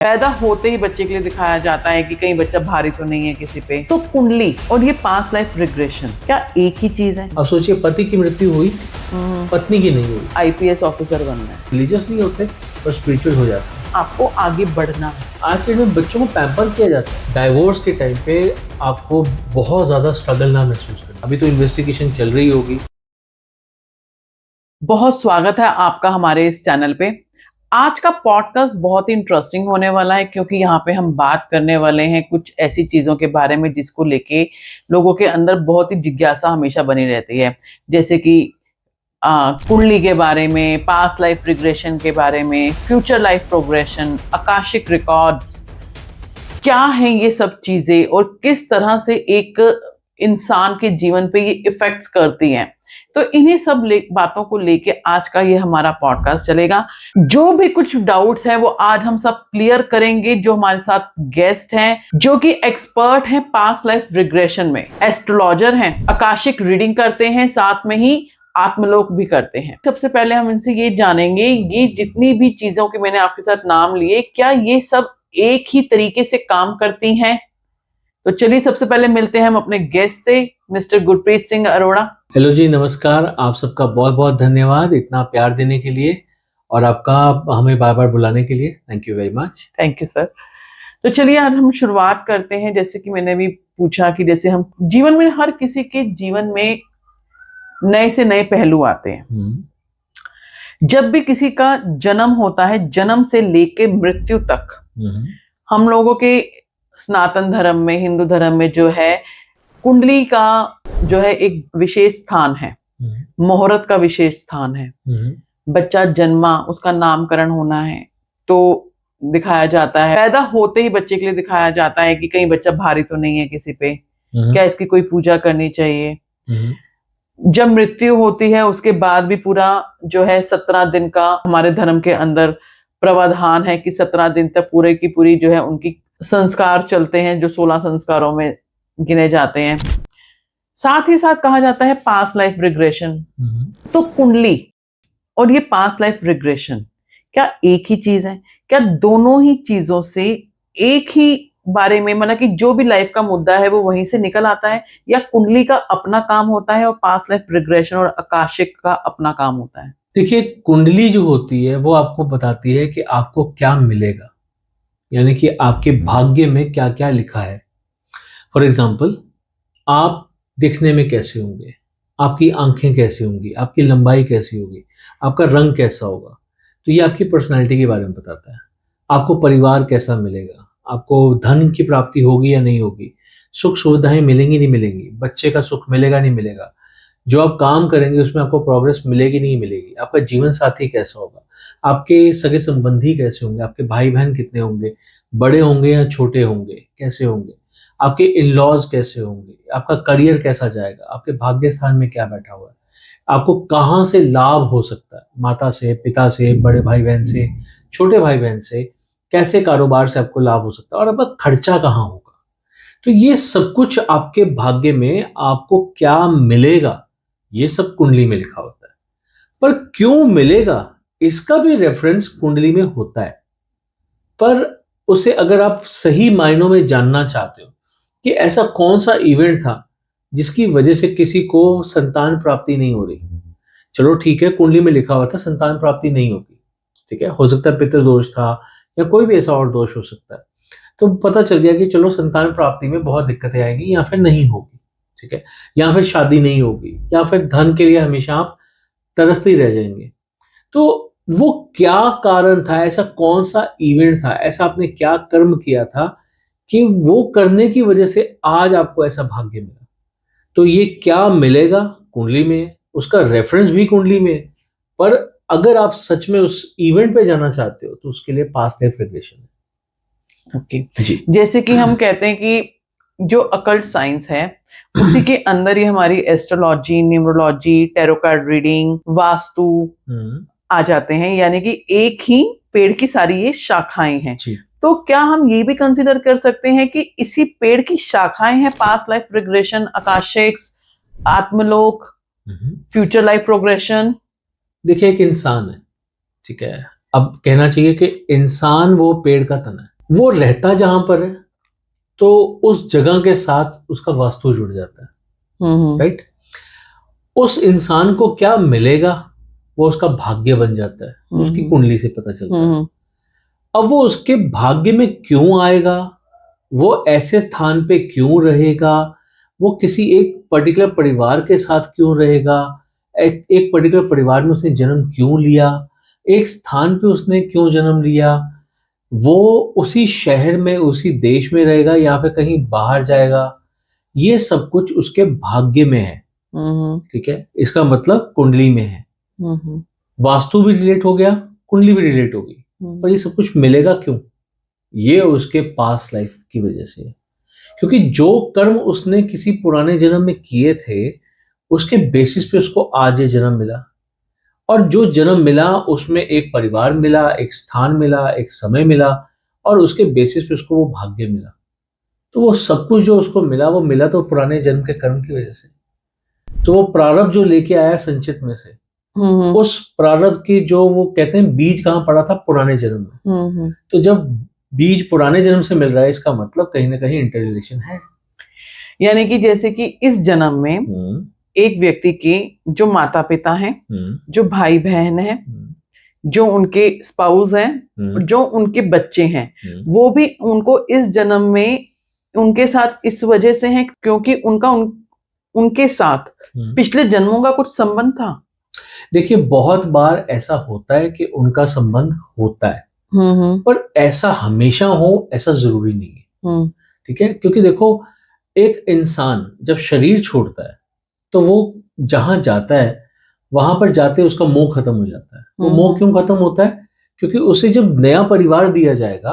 पैदा होते ही बच्चे के लिए दिखाया जाता है कि कहीं बच्चा भारी तो नहीं है किसी पे। तो कुंडली और ये पास्ट लाइफ रिग्रेशन क्या एक ही चीज है? अब सोचिए, पति की मृत्यु हुई, पत्नी की नहीं हुई। आईपीएस ऑफिसर बनना है, रिलीजियस नहीं होते पर स्पिरिचुअल हो जाते हैं। आपको आगे बढ़ना है। आज के में बच्चों को पैम्पर किया जाता है। डाइवोर्स के टाइम पे आपको बहुत ज्यादा स्ट्रगल ना महसूस करना। अभी तो इन्वेस्टिगेशन चल रही होगी। बहुत स्वागत है आपका हमारे इस चैनल पे। आज का पॉडकास्ट बहुत ही इंटरेस्टिंग होने वाला है क्योंकि यहाँ पे हम बात करने वाले हैं कुछ ऐसी चीज़ों के बारे में जिसको लेके लोगों के अंदर बहुत ही जिज्ञासा हमेशा बनी रहती है, जैसे कि कुंडली के बारे में, पास्ट लाइफ रिग्रेशन के बारे में, future life progression, Akashic records, क्या है ये सब चीज़ें और किस तरह से एक इंसान के जीवन पे ये इफेक्ट्स करती हैं। तो इन्हीं सब बातों को लेके आज का ये हमारा पॉडकास्ट चलेगा। जो भी कुछ डाउट्स हैं वो आज हम सब क्लियर करेंगे। जो हमारे साथ गेस्ट हैं जो कि एक्सपर्ट हैं पास्ट लाइफ रिग्रेशन में, एस्ट्रोलॉजर हैं, आकाशिक रीडिंग करते हैं, साथ में ही आत्मलोक भी करते हैं। सबसे पहले हम इनसे ये जानेंगे, ये जितनी भी चीजों के मैंने आपके साथ नाम लिए, क्या ये सब एक ही तरीके से काम करती हैं? तो चलिए सबसे पहले मिलते हैं हम अपने गेस्ट से, मिस्टर गुरप्रीत सिंह अरोड़ा। हेलो जी, नमस्कार। आप सबका बहुत बहुत धन्यवाद इतना प्यार देने के लिए और आपका हमें बार बार बुलाने के लिए। Thank you very much. Thank you sir. तो चलिए आज हम शुरुआत करते हैं। जैसे कि मैंने भी पूछा कि जैसे हम जीवन में, हर किसी के जीवन में नए से नए पहलू आते हैं। जब भी किसी का जन्म होता है, जन्म से लेके मृत्यु तक, हम लोगों के सनातन धर्म में, हिंदू धर्म में जो है, कुंडली का जो है एक विशेष स्थान है, मुहूर्त का विशेष स्थान है। बच्चा जन्मा, उसका नामकरण होना है तो दिखाया जाता है। पैदा होते ही बच्चे के लिए दिखाया जाता है कि कहीं बच्चा भारी तो नहीं है किसी पे, क्या इसकी कोई पूजा करनी चाहिए। जब मृत्यु होती है उसके बाद भी पूरा जो है 17 दिन का हमारे धर्म के अंदर प्रावधान है कि 17 दिन तक पूरे की पूरी जो है उनकी संस्कार चलते हैं, जो 16 संस्कारों में गिने जाते हैं। साथ ही साथ कहा जाता है पास्ट लाइफ रिग्रेशन। तो कुंडली और ये पास्ट लाइफ रिग्रेशन क्या एक ही चीज है? क्या दोनों ही चीजों से एक ही बारे में, मतलब कि जो भी लाइफ का मुद्दा है वो वहीं से निकल आता है, या कुंडली का अपना काम होता है और पास्ट लाइफ रिग्रेशन और आकाशिक का अपना काम होता है? देखिए, कुंडली जो होती है वो आपको बताती है कि आपको क्या मिलेगा, यानी कि आपके भाग्य में क्या क्या लिखा है। फॉर एग्जाम्पल, आप दिखने में कैसे होंगे, आपकी आंखें कैसी होंगी, आपकी लंबाई कैसी होगी, आपका रंग कैसा होगा, तो ये आपकी पर्सनालिटी के बारे में बताता है। आपको परिवार कैसा मिलेगा, आपको धन की प्राप्ति होगी या नहीं होगी, सुख सुविधाएं मिलेंगी नहीं मिलेंगी, बच्चे का सुख मिलेगा नहीं मिलेगा, जो आप काम करेंगे उसमें आपको प्रोग्रेस मिलेगी नहीं मिलेगी, आपका जीवन साथी कैसा होगा, आपके सगे संबंधी कैसे होंगे, आपके भाई बहन कितने होंगे, बड़े होंगे या छोटे होंगे, कैसे होंगे, आपके इन लॉज कैसे होंगे, आपका करियर कैसा जाएगा, आपके भाग्य स्थान में क्या बैठा हुआ है, आपको कहाँ से लाभ हो सकता है, माता से, पिता से, बड़े भाई बहन से, छोटे भाई बहन से, कैसे कारोबार से आपको लाभ हो सकता है, और आपका खर्चा कहाँ होगा। तो ये सब कुछ आपके भाग्य में आपको क्या मिलेगा, ये सब कुंडली में लिखा होता है। पर क्यों मिलेगा, इसका भी रेफरेंस कुंडली में होता है। पर उसे अगर आप सही मायनों में जानना चाहते हो कि ऐसा कौन सा इवेंट था जिसकी वजह से किसी को संतान प्राप्ति नहीं हो रही, चलो ठीक है, कुंडली में लिखा हुआ था संतान प्राप्ति नहीं होगी, ठीक है, हो सकता है पितृदोष था या कोई भी ऐसा और दोष हो सकता है, तो पता चल गया कि चलो संतान प्राप्ति में बहुत दिक्कतें आएंगी या फिर नहीं होगी, ठीक है, या फिर शादी नहीं होगी, या फिर धन के लिए हमेशा आप तरसते ही रह जाएंगे। तो वो क्या कारण था, ऐसा कौन सा इवेंट था, ऐसा आपने क्या कर्म किया था कि वो करने की वजह से आज आपको ऐसा भाग्य मिला। तो ये क्या मिलेगा कुंडली में, उसका रेफरेंस भी कुंडली में है। पर अगर आप सच में उस इवेंट पे जाना चाहते हो तो उसके लिए पास्ट लाइफ रिग्रेशन है। ओके जी। जैसे कि हम कहते हैं कि जो अकल्ट साइंस है उसी के अंदर ही हमारी astrology, numerology, tarot card reading, vastu आ जाते हैं, यानी कि एक ही पेड़ की सारी ये शाखाएं हैं। तो क्या हम ये भी कंसीडर कर सकते हैं कि इसी पेड़ की शाखाएं हैं पास्ट लाइफ रिग्रेशन, आकाशिक्स, आत्मलोक, फ्यूचर लाइफ प्रोग्रेशन? देखिए, एक इंसान है, ठीक है, अब कहना चाहिए कि इंसान वो पेड़ का तना है, वो रहता जहां पर है तो उस जगह के साथ उसका वास्तु जुड़ जाता है, राइट। उस इंसान को क्या मिलेगा वो उसका भाग्य बन जाता है, उसकी कुंडली से पता चलता है। अब वो उसके भाग्य में क्यों आएगा, वो ऐसे स्थान पे क्यों रहेगा, वो किसी एक पर्टिकुलर परिवार के साथ क्यों रहेगा, एक पर्टिकुलर परिवार में उसने जन्म क्यों लिया, एक स्थान पे उसने क्यों जन्म लिया, वो उसी शहर में उसी देश में रहेगा या फिर कहीं बाहर जाएगा, ये सब कुछ उसके भाग्य में है। ठीक है, इसका मतलब कुंडली में है। वास्तु भी रिलेट हो गया, कुंडली भी रिलेट हो गई, पर ये सब कुछ मिलेगा क्यों? ये उसके पास्ट लाइफ की वजह से है, क्योंकि जो कर्म उसने किसी पुराने जन्म में किए थे उसके बेसिस पे उसको आज ये जन्म मिला, और जो जन्म मिला उसमें एक परिवार मिला, एक स्थान मिला, एक समय मिला, और उसके बेसिस पे उसको वो भाग्य मिला। तो वो सब कुछ जो उसको मिला वो मिला तो पुराने जन्म के कर्म की वजह से। तो वो प्रारब्ध जो लेके आया संचित में से, उस प्रारब्ध की जो वो कहते हैं बीज कहाँ पड़ा था, पुराने जन्म में। तो जब बीज पुराने जन्म से मिल रहा है इसका मतलब कहीं ना कहीं इंटर रिलेशन है। यानी कि जैसे कि इस जन्म में एक व्यक्ति के जो माता पिता हैं, जो भाई बहन हैं, जो उनके स्पाउस हैं, जो उनके बच्चे हैं, वो भी उनको इस जन्म में उनके साथ इस वजह से हैं क्योंकि उनका उनके साथ पिछले जन्मों का कुछ संबंध था। देखिए बहुत बार ऐसा होता है कि उनका संबंध होता है, पर ऐसा हमेशा हो ऐसा जरूरी नहीं है। ठीक है, क्योंकि देखो एक इंसान जब शरीर छोड़ता है तो वो जहां जाता है वहां पर जाते उसका मोह खत्म हो जाता है। वो मोह क्यों खत्म होता है? क्योंकि उसे जब नया परिवार दिया जाएगा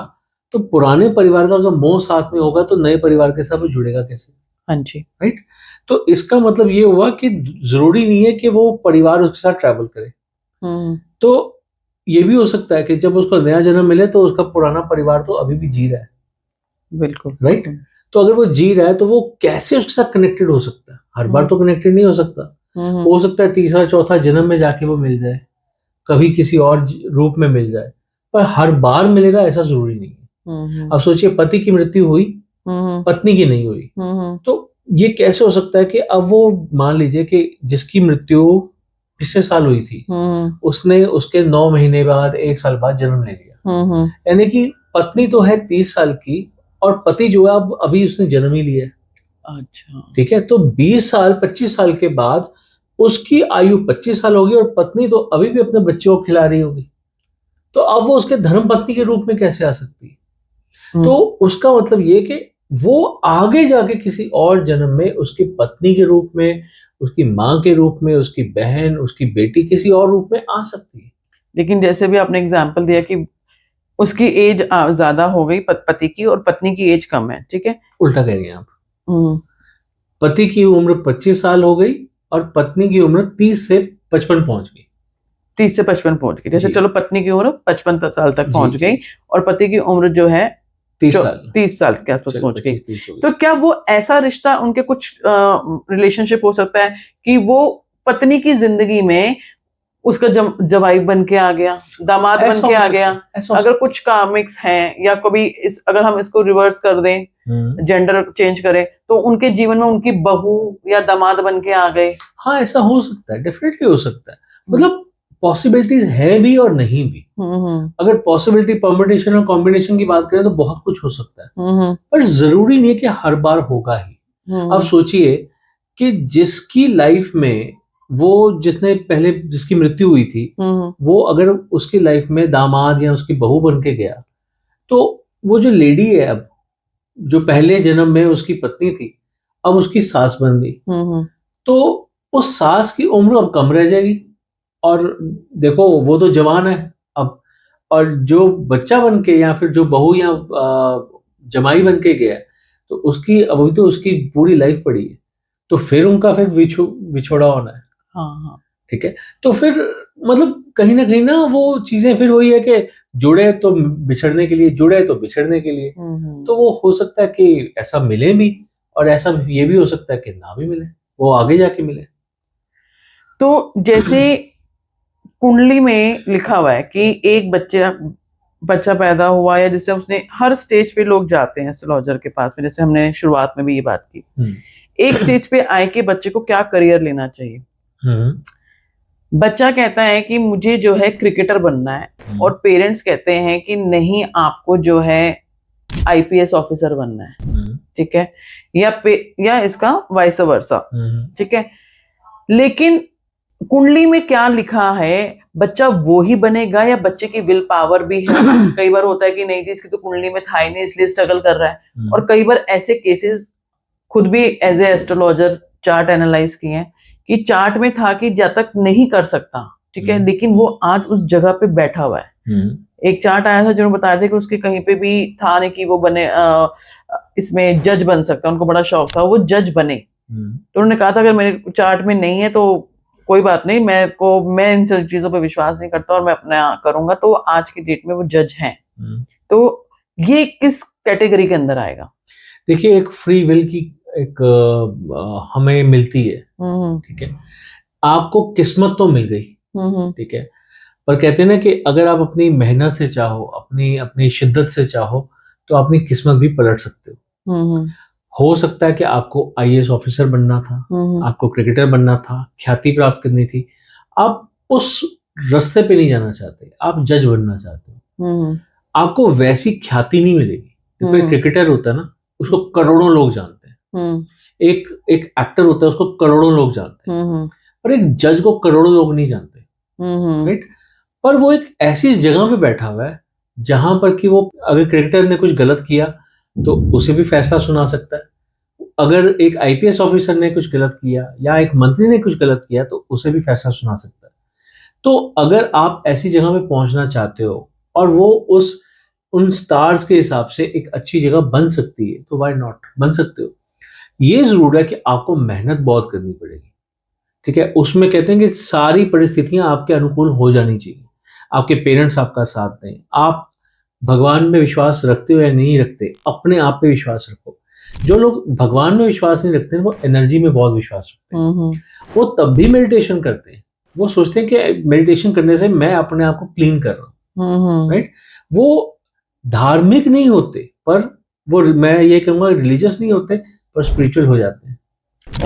तो पुराने परिवार का अगर मोह साथ में होगा तो नए परिवार के साथ वो जुड़ेगा कैसे? हाँ जी, राइट। तो इसका मतलब ये हुआ कि जरूरी नहीं है कि वो परिवार उसके साथ ट्रैवल करे। तो ये भी हो सकता है कि जब उसको नया जन्म मिले तो उसका पुराना परिवार तो अभी भी जी रहा है। बिल्कुल, राइट। तो अगर वो जी रहा है तो वो कैसे उसके साथ कनेक्टेड हो सकता है? हर बार तो कनेक्टेड नहीं हो सकता। हो सकता है तीसरा चौथा जन्म में जाके वो मिल जाए, कभी किसी और रूप में मिल जाए, पर हर बार मिलेगा ऐसा जरूरी नहीं है। अब सोचिए पति की मृत्यु हुई, पत्नी की नहीं हुई, तो ये कैसे हो सकता है कि अब वो मान लीजिए कि जिसकी मृत्यु पिछले साल हुई थी उसने उसके 9 महीने बाद 1 साल बाद जन्म ले लिया, यानी कि पत्नी तो है 30 साल की और पति जो है अब अभी उसने जन्म ही लिया है। अच्छा, ठीक है, तो 20 साल 25 साल के बाद उसकी आयु 25 साल होगी और पत्नी तो अभी भी अपने बच्चों को खिला रही होगी, तो अब वो उसके धर्म पत्नी के रूप में कैसे आ सकती है? तो उसका मतलब ये कि वो आगे जाके किसी और जन्म में उसकी पत्नी के रूप में, उसकी माँ के रूप में, उसकी बहन, उसकी बेटी किसी और रूप में आ सकती है। लेकिन जैसे भी आपने एग्जाम्पल दिया कि उसकी एज ज्यादा हो गई पति की और पत्नी की एज कम है, ठीक है, उल्टा कह रही हैं आप। पति की उम्र 25 साल हो गई और पत्नी की उम्र 30 से 55 पहुंच गई। 30 से 55 पहुंच गई, जैसे चलो पत्नी की उम्र 55 साल तक पहुंच गई और पति की उम्र जो है 30 साल के आसपास पहुंच गई। तो क्या वो ऐसा रिश्ता उनके कुछ रिलेशनशिप हो सकता है कि वो पत्नी की जिंदगी में उसका जवाई बन के आ गया, दामाद बन के आ गया, अगर कुछ कामिक्स हैं या कभी अगर हम इसको रिवर्स कर दें, जेंडर चेंज करें तो उनके जीवन में उनकी बहू या दामाद बन के आ गए। हाँ ऐसा हो सकता है, डेफिनेटली हो सकता है, मतलब पॉसिबिलिटीज है भी और नहीं भी। अगर पॉसिबिलिटी परम्यूटेशन और कॉम्बिनेशन की बात करें तो बहुत कुछ हो सकता है, पर जरूरी नहीं है कि हर बार होगा ही। अब सोचिए कि जिसकी लाइफ में वो जिसने पहले जिसकी मृत्यु हुई थी वो अगर उसकी लाइफ में दामाद या उसकी बहू बन के गया तो वो जो लेडी है अब जो पहले जन्म में उसकी पत्नी थी अब उसकी सास बन गई, तो उस सास की उम्र अब कम रह जाएगी और देखो वो तो जवान है अब, और जो बच्चा बन के या फिर जो बहू या जमाई बन के गया तो उसकी अभी तो उसकी पूरी लाइफ पड़ी है, तो फिर उनका फिर विछोड़ा होना है। हाँ। ठीक है, तो फिर मतलब कहीं ना वो चीजें फिर वही है कि जुड़े तो बिछड़ने के लिए, जुड़े तो बिछड़ने के लिए। तो वो हो सकता है कि ऐसा मिले भी और ऐसा ये भी हो सकता है कि ना भी मिले, वो आगे जाके मिले। तो जैसे कुंडली में लिखा हुआ है कि एक बच्चा पैदा हुआ या जैसे उसने, हर स्टेज पे लोग जाते हैं एस्ट्रोलॉजर के पास में, जैसे हमने शुरुआत में भी ये बात की। एक स्टेज पे आए कि बच्चे को क्या करियर लेना चाहिए। बच्चा कहता है कि मुझे जो है क्रिकेटर बनना है, और पेरेंट्स कहते हैं कि नहीं, आपको जो है आईपीएस ऑफिसर बनना है, ठीक है, या इसका वाइस वर्सा, ठीक है। लेकिन कुंडली में क्या लिखा है, बच्चा वो ही बनेगा या बच्चे की विल पावर भी है? कई बार होता है कि नहीं जी, इसकी तो कुंडली में था ही नहीं इसलिए स्ट्रगल कर रहा है। और कई बार ऐसे केसेस खुद भी as a astrologer chart analyse किए हैं कि चार्ट में था कि जब तक नहीं कर सकता, ठीक है, लेकिन वो आज उस जगह पे बैठा हुआ है। एक चार्ट आया था जो बताया था कि उसके कहीं पे भी था नहीं कि वो बने इसमें जज बन सकता, उनको बड़ा शौक था वो जज बने। तो उन्होंने कहा था अगर मेरे चार्ट में नहीं है तो कोई बात नहीं, मैं इन चीजों पर विश्वास नहीं करता और मैं अपना करूंगा। तो आज की डेट में वो जज हैं। तो ये किस कैटेगरी के अंदर आएगा? देखिए, एक फ्री विल की एक हमें मिलती है, ठीक है, आपको किस्मत तो मिल गई, ठीक है, पर कहते हैं ना कि अगर आप अपनी मेहनत से चाहो, अपनी शिद्दत से चाहो, तो अपनी किस्मत भी पलट सकते हो सकता है कि आपको आईएएस ऑफिसर बनना था, आपको क्रिकेटर बनना था, ख्याति प्राप्त करनी थी, आप उस रास्ते पे नहीं जाना चाहते, आप जज बनना चाहते हो, आपको वैसी ख्याति नहीं मिलेगी। देखो, क्रिकेटर होता है ना, उसको करोड़ों लोग जानते हैं, एक एक्टर होता है, उसको करोड़ों लोग जानते हैं, पर एक जज को करोड़ों लोग नहीं जानते, राइट। पर वो एक ऐसी जगह पे बैठा हुआ है जहां पर कि वो, अगर क्रिकेटर ने कुछ गलत किया तो उसे भी फैसला सुना सकता है, अगर एक आईपीएस ऑफिसर ने कुछ गलत किया या एक मंत्री ने कुछ गलत किया तो उसे भी फैसला सुना सकता है। तो अगर आप ऐसी जगह पे पहुंचना चाहते हो और वो उन स्टार्स के हिसाब से एक अच्छी जगह बन सकती है, तो व्हाई नॉट, बन सकते हो। ये जरूर है कि आपको मेहनत बहुत करनी पड़ेगी, ठीक है। उसमें कहते हैं कि सारी परिस्थितियां आपके अनुकूल हो जानी चाहिए, आपके पेरेंट्स आपका साथ दें, आप भगवान में विश्वास रखते हो या नहीं रखते, अपने आप पे विश्वास रखो। जो लोग भगवान में विश्वास नहीं रखते हैं वो एनर्जी में बहुत विश्वास रखते हैं, वो तब भी मेडिटेशन करते हैं, वो सोचते हैं कि मेडिटेशन करने से मैं अपने आप को क्लीन कर रहा हूँ, राइट। वो धार्मिक नहीं होते, पर वो, मैं ये कहूंगा, रिलीजियस नहीं होते, पर स्पिरिचुअल हो जाते हैं,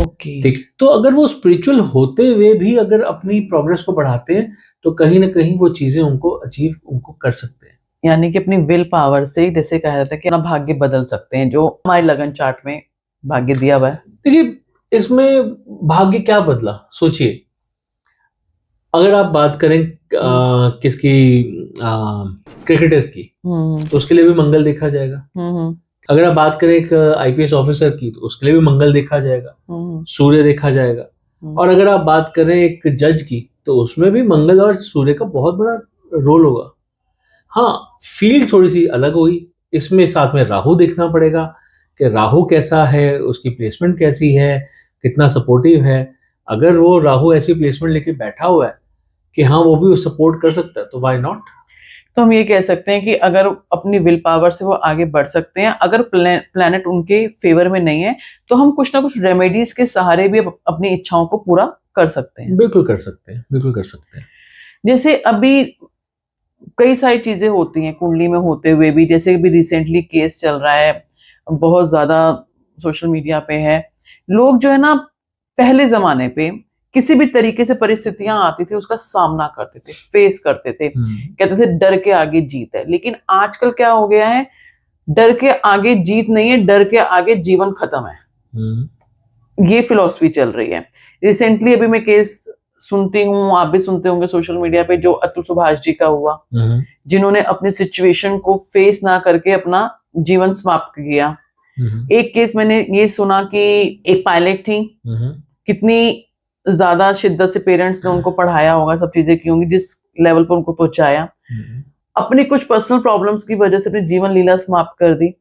ओके, ठीक। तो अगर वो स्पिरिचुअल होते हुए भी अगर अपनी प्रोग्रेस को बढ़ाते हैं तो कहीं ना कहीं वो चीजें उनको कर सकते हैं। यानी कि अपनी विल पावर से, जैसे कहा जाता है कि अपना भाग्य बदल सकते हैं, जो हमारे लगन चार्ट में भाग्य दिया हुआ है। देखिए, इसमें भाग्य क्या बदला, सोचिए, अगर आप बात करें किसकी, क्रिकेटर की, तो उसके लिए भी मंगल देखा जाएगा। अगर आप बात करें एक आईपीएस ऑफिसर की, तो उसके लिए भी मंगल देखा जाएगा, सूर्य देखा जाएगा। और अगर आप बात करें एक जज की, तो उसमें भी मंगल और सूर्य का बहुत बड़ा रोल होगा। हाँ, फील्ड थोड़ी सी अलग होगी, इसमें साथ में राहु देखना पड़ेगा कि राहु कैसा है, उसकी प्लेसमेंट कैसी है, कितना सपोर्टिव है। अगर वो राहु ऐसी प्लेसमेंट लेके बैठा हुआ है कि हाँ वो भी सपोर्ट कर सकता है, तो व्हाई नॉट। तो हम ये कह सकते हैं कि अगर अपनी विल पावर से वो आगे बढ़ सकते हैं, अगर प्लैनेट उनके फेवर में नहीं है तो हम कुछ ना कुछ रेमेडीज के सहारे भी अपनी इच्छाओं को पूरा कर सकते हैं। बिल्कुल कर सकते हैं, बिल्कुल कर सकते हैं। जैसे अभी कई सारी चीजें होती हैं कुंडली में होते हुए भी, जैसे अभी रिसेंटली केस चल रहा है, बहुत ज्यादा सोशल मीडिया पे है, लोग जो है ना, पहले जमाने पे किसी भी तरीके से परिस्थितियां आती थी उसका सामना करते थे, फेस करते थे, कहते थे डर के आगे जीत है। लेकिन आजकल क्या हो गया है, डर के आगे जीत नहीं है, डर के आगे जीवन खत्म है। ये फिलॉसफी चल रही है। रिसेंटली अभी मैं केस सुनती हूँ, आप भी सुनते होंगे सोशल मीडिया पे, जो अतुल सुभाष जी का हुआ, जिन्होंने अपनी सिचुएशन को फेस ना करके अपना जीवन समाप्त किया। एक केस मैंने ये सुना कि एक पायलट थी, कितनी ज्यादा शिद्दत से पेरेंट्स ने उनको पढ़ाया होगा, सब चीजें की होंगी, जिस लेवल पर उनको पहुंचाया, अपनी कुछ पर्सनल प्रॉब्लम्स की वजह से अपनी जीवन लीला समाप्त कर दी।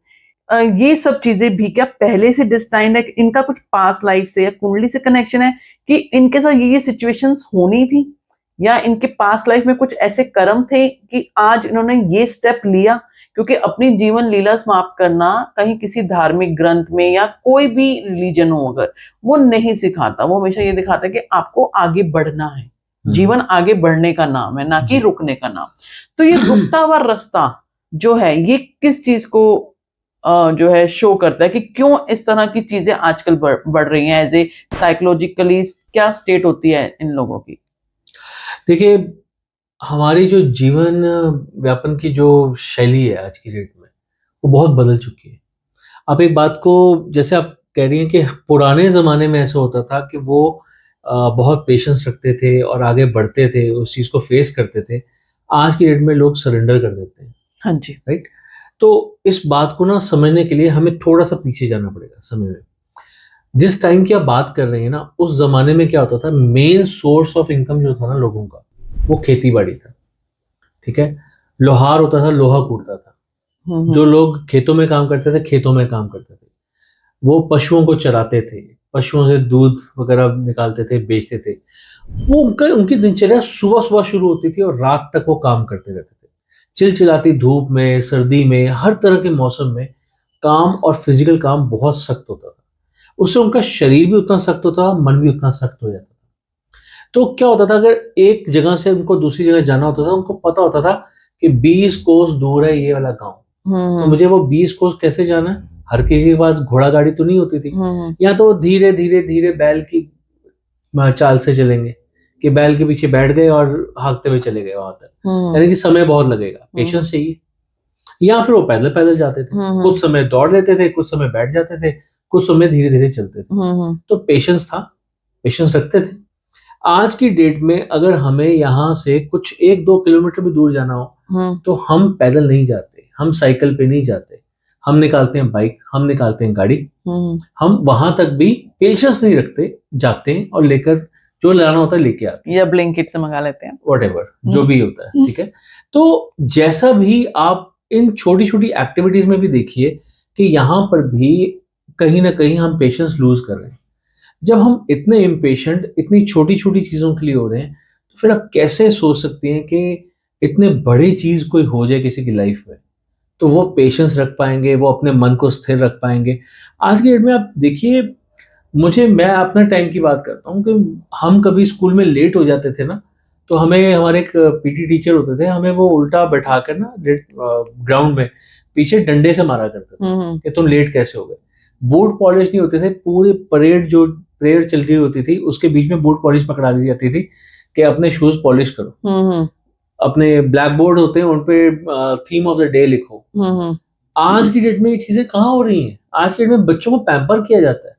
ये सब चीजें भी क्या पहले से डिस्टाइंड है, इनका कुछ पास्ट लाइफ से या कुंडली से कनेक्शन है कि इनके साथ ये सिचुएशंस होनी थी, या इनके पास्ट लाइफ में कुछ ऐसे कर्म थे कि आज इन्होंने ये स्टेप लिया? क्योंकि अपनी जीवन लीला समाप्त करना कहीं किसी धार्मिक ग्रंथ में या कोई भी रिलीजन हो, अगर वो नहीं सिखाता, वो हमेशा ये दिखाता है कि आपको आगे बढ़ना है, जीवन आगे बढ़ने का नाम है, ना कि रुकने का नाम। तो ये रुकता हुआ रास्ता जो है ये किस चीज को जो है शो करता है कि क्यों इस तरह की चीजें आजकल बढ़ रही हैं? एज ए साइकोलॉजिकली क्या स्टेट होती है इन लोगों की? देखिए, हमारी जो जीवन व्यापन की जो शैली है आज की डेट में, वो बहुत बदल चुकी है। आप एक बात को, जैसे आप कह रही हैं कि पुराने ज़माने में ऐसा होता था कि वो बहुत पेशेंस रखते थे और आगे बढ़ते थे, उस चीज़ को फेस करते थे। आज की डेट में लोग सरेंडर कर देते हैं। हाँ जी। राइट? तो इस बात को ना समझने के लिए हमें थोड़ा-सा पीछे जाना पड़ेगा समय में। जिस टाइम की आप बात कर रहे हैं ना, उस ज़माने में क्या होता था, मेन सोर्स ऑफ इनकम जो था ना लोगों का, वो खेती-बाड़ी था। ठीक है? लोहार होता था, लोहा कूटता था। जो लोग खेतों में काम करते थे, खेतों में काम करते थे। वो पशुओं को चराते थे, पशुओं से दूध वगैरह निकालते थे, बेचते थे। वो उनकी दिनचर्या सुबह-सुबह शुरू होती थी और रात तक वो काम करते रहते थे। चिलचिलाती धूप में, सर्दी में, हर तरह के मौसम में काम और फिजिकल काम बहुत सख्त होता था। उससे उनका शरीर भी उतना सख्त होता, मन भी उतना सख्त हो जाता था। तो क्या होता था, अगर एक जगह से उनको दूसरी जगह जाना होता था, उनको पता होता था कि 20 कोस दूर है ये वाला गाँव। तो मुझे वो 20 कोस कैसे जाना है? हर किसी के पास घोड़ा गाड़ी तो नहीं होती थी। या तो धीरे धीरे धीरे बैल की चाल से चलेंगे कि बैल के पीछे बैठ गए और हाँकते हुए चले गए वहां तक। यानी कि समय बहुत लगेगा, पेशेंस चाहिए। या फिर वो पैदल पैदल जाते थे, कुछ समय दौड़ लेते थे, कुछ समय बैठ जाते थे, कुछ समय धीरे धीरे चलते थे। तो पेशेंस था, पेशेंस रखते थे। आज की डेट में अगर हमें यहाँ से कुछ 1-2 किलोमीटर भी दूर जाना हो तो हम पैदल नहीं जाते, हम साइकिल पे नहीं जाते, हम निकालते हैं बाइक, हम निकालते हैं गाड़ी। हम वहां तक भी पेशेंस नहीं रखते, जाते हैं और लेकर जो लाना होता है लेके आते हैं, या ब्लिंकिट से मंगा लेते हैं, व्हाटएवर जो भी होता है। ठीक है? तो जैसा भी आप इन छोटी छोटी एक्टिविटीज में भी देखिए कि यहाँ पर भी कहीं ना कहीं हम पेशेंस लूज कर रहे हैं। जब हम इतने इम्पेशेंट इतनी छोटी छोटी चीजों के लिए हो रहे हैं, तो फिर आप कैसे सोच सकती हैं कि इतने बड़ी चीज कोई हो जाए किसी की लाइफ में? तो वो पेशेंस रख पाएंगे, वो अपने मन को स्थिर रख पाएंगे? आज की डेट में आप देखिए, मैं अपना टाइम की बात करता हूँ कि हम कभी स्कूल में लेट हो जाते थे ना, तो हमें हमारे एक पीटी टीचर होते थे, हमें वो उल्टा बैठा कर ना ग्राउंड में पीछे डंडे से मारा करते थे कि तुम लेट कैसे हो गए। बूट पॉलिश नहीं होते थे, पूरी जो प्रेयर चल रही होती थी उसके बीच में बूट पॉलिश पकड़ा दी जाती थी कि अपने शूज पॉलिश करो। अपने ब्लैक बोर्ड होते हैं उन पे थीम ऑफ द डे लिखो। आज की डेट में ये चीजें कहाँ हो रही हैं? आज की डेट में बच्चों को पैम्पर किया जाता है।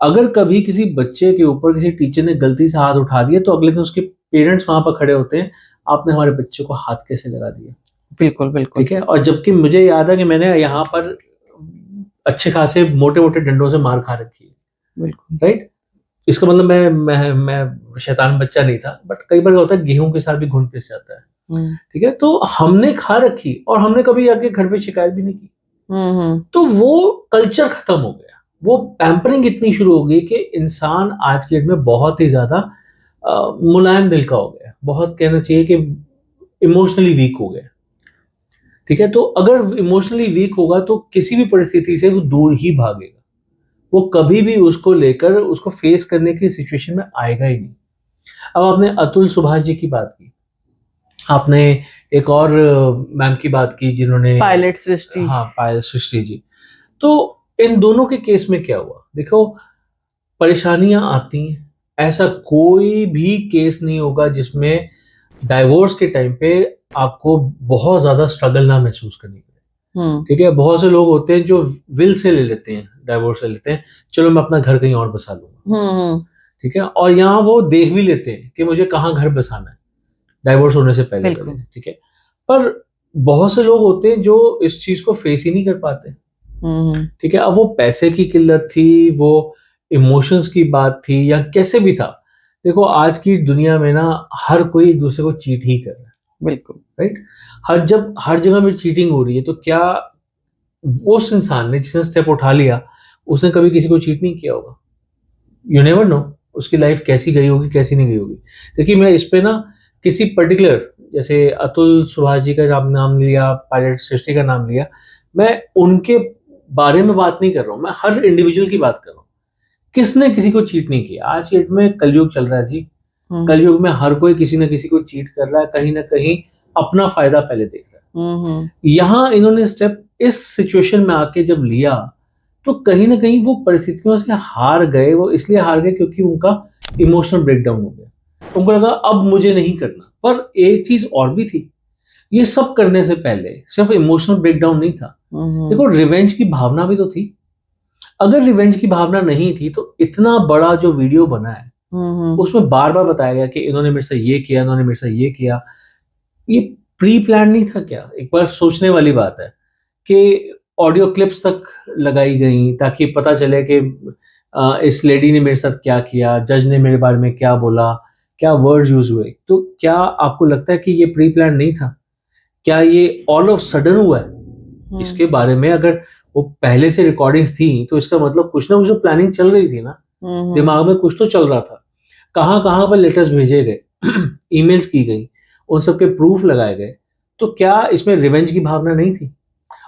अगर कभी किसी बच्चे के ऊपर किसी टीचर ने गलती से हाथ उठा दिया तो अगले दिन उसके पेरेंट्स वहां पर खड़े होते हैं, आपने हमारे बच्चे को हाथ कैसे लगा दिया? बिल्कुल बिल्कुल। ठीक है? और जबकि मुझे याद है कि मैंने यहाँ पर अच्छे खासे मोटे मोटे डंडों से मार खा रखी है। बिल्कुल राइट। इसका मतलब मैं शैतान बच्चा नहीं था, बट कई बार होता है गेहूं के साथ भी घुन पिस जाता है। ठीक है? तो हमने खा रखी और हमने कभी आके घर पे शिकायत भी नहीं की। तो वो कल्चर खत्म हो गया, वो पैम्परिंग इतनी शुरू हो गई कि इंसान आज के डेट में बहुत ही ज्यादा मुलायम दिल का हो गया, बहुत कहना चाहिए कि इमोशनली वीक हो गया। ठीक है? तो अगर इमोशनली वीक होगा तो किसी भी परिस्थिति से वो दूर ही भागेगा, वो कभी भी उसको लेकर उसको फेस करने की सिचुएशन में आएगा ही नहीं। अब आपने अतुल सुभाष जी की बात की, आपने एक और मैम की बात की जिन्होंने पायलट सृष्टि, हाँ पायलट सृष्टि जी। तो इन दोनों के केस में क्या हुआ? देखो, परेशानियां आती हैं, ऐसा कोई भी केस नहीं होगा जिसमें डाइवोर्स के टाइम पे आपको बहुत ज्यादा स्ट्रगल ना महसूस करनी पड़े। ठीक है? बहुत से लोग होते हैं जो विल से ले लेते हैं, डाइवोर्स ले लेते हैं, चलो मैं अपना घर कहीं और बसा लूंगा। ठीक है? और यहाँ वो देख भी लेते हैं कि मुझे कहाँ घर बसाना है डाइवोर्स होने से पहले। ठीक है? पर बहुत से लोग होते हैं जो इस चीज को फेस ही नहीं कर पाते। ठीक है? अब वो पैसे की किल्लत थी, वो इमोशंस की बात थी, या कैसे भी था। देखो, आज की दुनिया में ना हर कोई एक दूसरे को चीट ही कर रहा है। बिल्कुल राइट। जब हर जगह में चीटिंग हो रही है तो क्या उस इंसान ने जिसने स्टेप उठा लिया उसने कभी किसी को चीट नहीं किया होगा? यू नेवर नो उसकी लाइफ कैसी गई होगी, कैसी नहीं गई होगी। देखिए, मैं इस पे ना किसी पर्टिकुलर, जैसे अतुल सुभाष जी का नाम लिया, पायलट सृष्टि का नाम लिया, मैं उनके बारे में बात नहीं कर रहा हूँ, मैं हर इंडिविजुअल की बात कर रहा हूँ। किसने किसी को चीट नहीं किया? आज के डेट में कलयुग चल रहा है जी। कलयुग में हर कोई किसी ना किसी को चीट कर रहा है, कहीं ना कहीं अपना फायदा पहले देख रहा है। यहाँ इन्होंने स्टेप इस सिचुएशन में आके जब लिया तो कहीं ना कहीं वो परिस्थितियों से हार गए। वो इसलिए हार गए क्योंकि उनका इमोशनल ब्रेकडाउन हो गया। उनको लगा अब मुझे नहीं करना। पर एक चीज और भी थी, ये सब करने से पहले सिर्फ इमोशनल ब्रेकडाउन नहीं था, देखो रिवेंज की भावना भी तो थी। अगर रिवेंज की भावना नहीं थी तो इतना बड़ा जो वीडियो बना है उसमें बार बार बताया गया कि इन्होंने मेरे से ये किया, इन्होंने मेरे से ये किया। ये प्री प्लान नहीं था क्या? एक बार सोचने वाली बात है कि ऑडियो क्लिप्स तक लगाई गई ताकि पता चले कि इस लेडी ने मेरे साथ क्या किया, जज ने मेरे बारे में क्या बोला, क्या वर्ड यूज हुए। तो क्या आपको लगता है कि ये प्री प्लान नहीं था? क्या ये ऑल ऑफ सडन हुआ है? इसके बारे में अगर वो पहले से रिकॉर्डिंग्स थी तो इसका मतलब कुछ ना कुछ तो प्लानिंग चल रही थी ना, दिमाग में कुछ तो चल रहा था। कहाँ कहाँ पर लेटर्स भेजे गए, ईमेल्स की गई, उन सब के प्रूफ लगाए गए। तो क्या इसमें रिवेंज की भावना नहीं थी?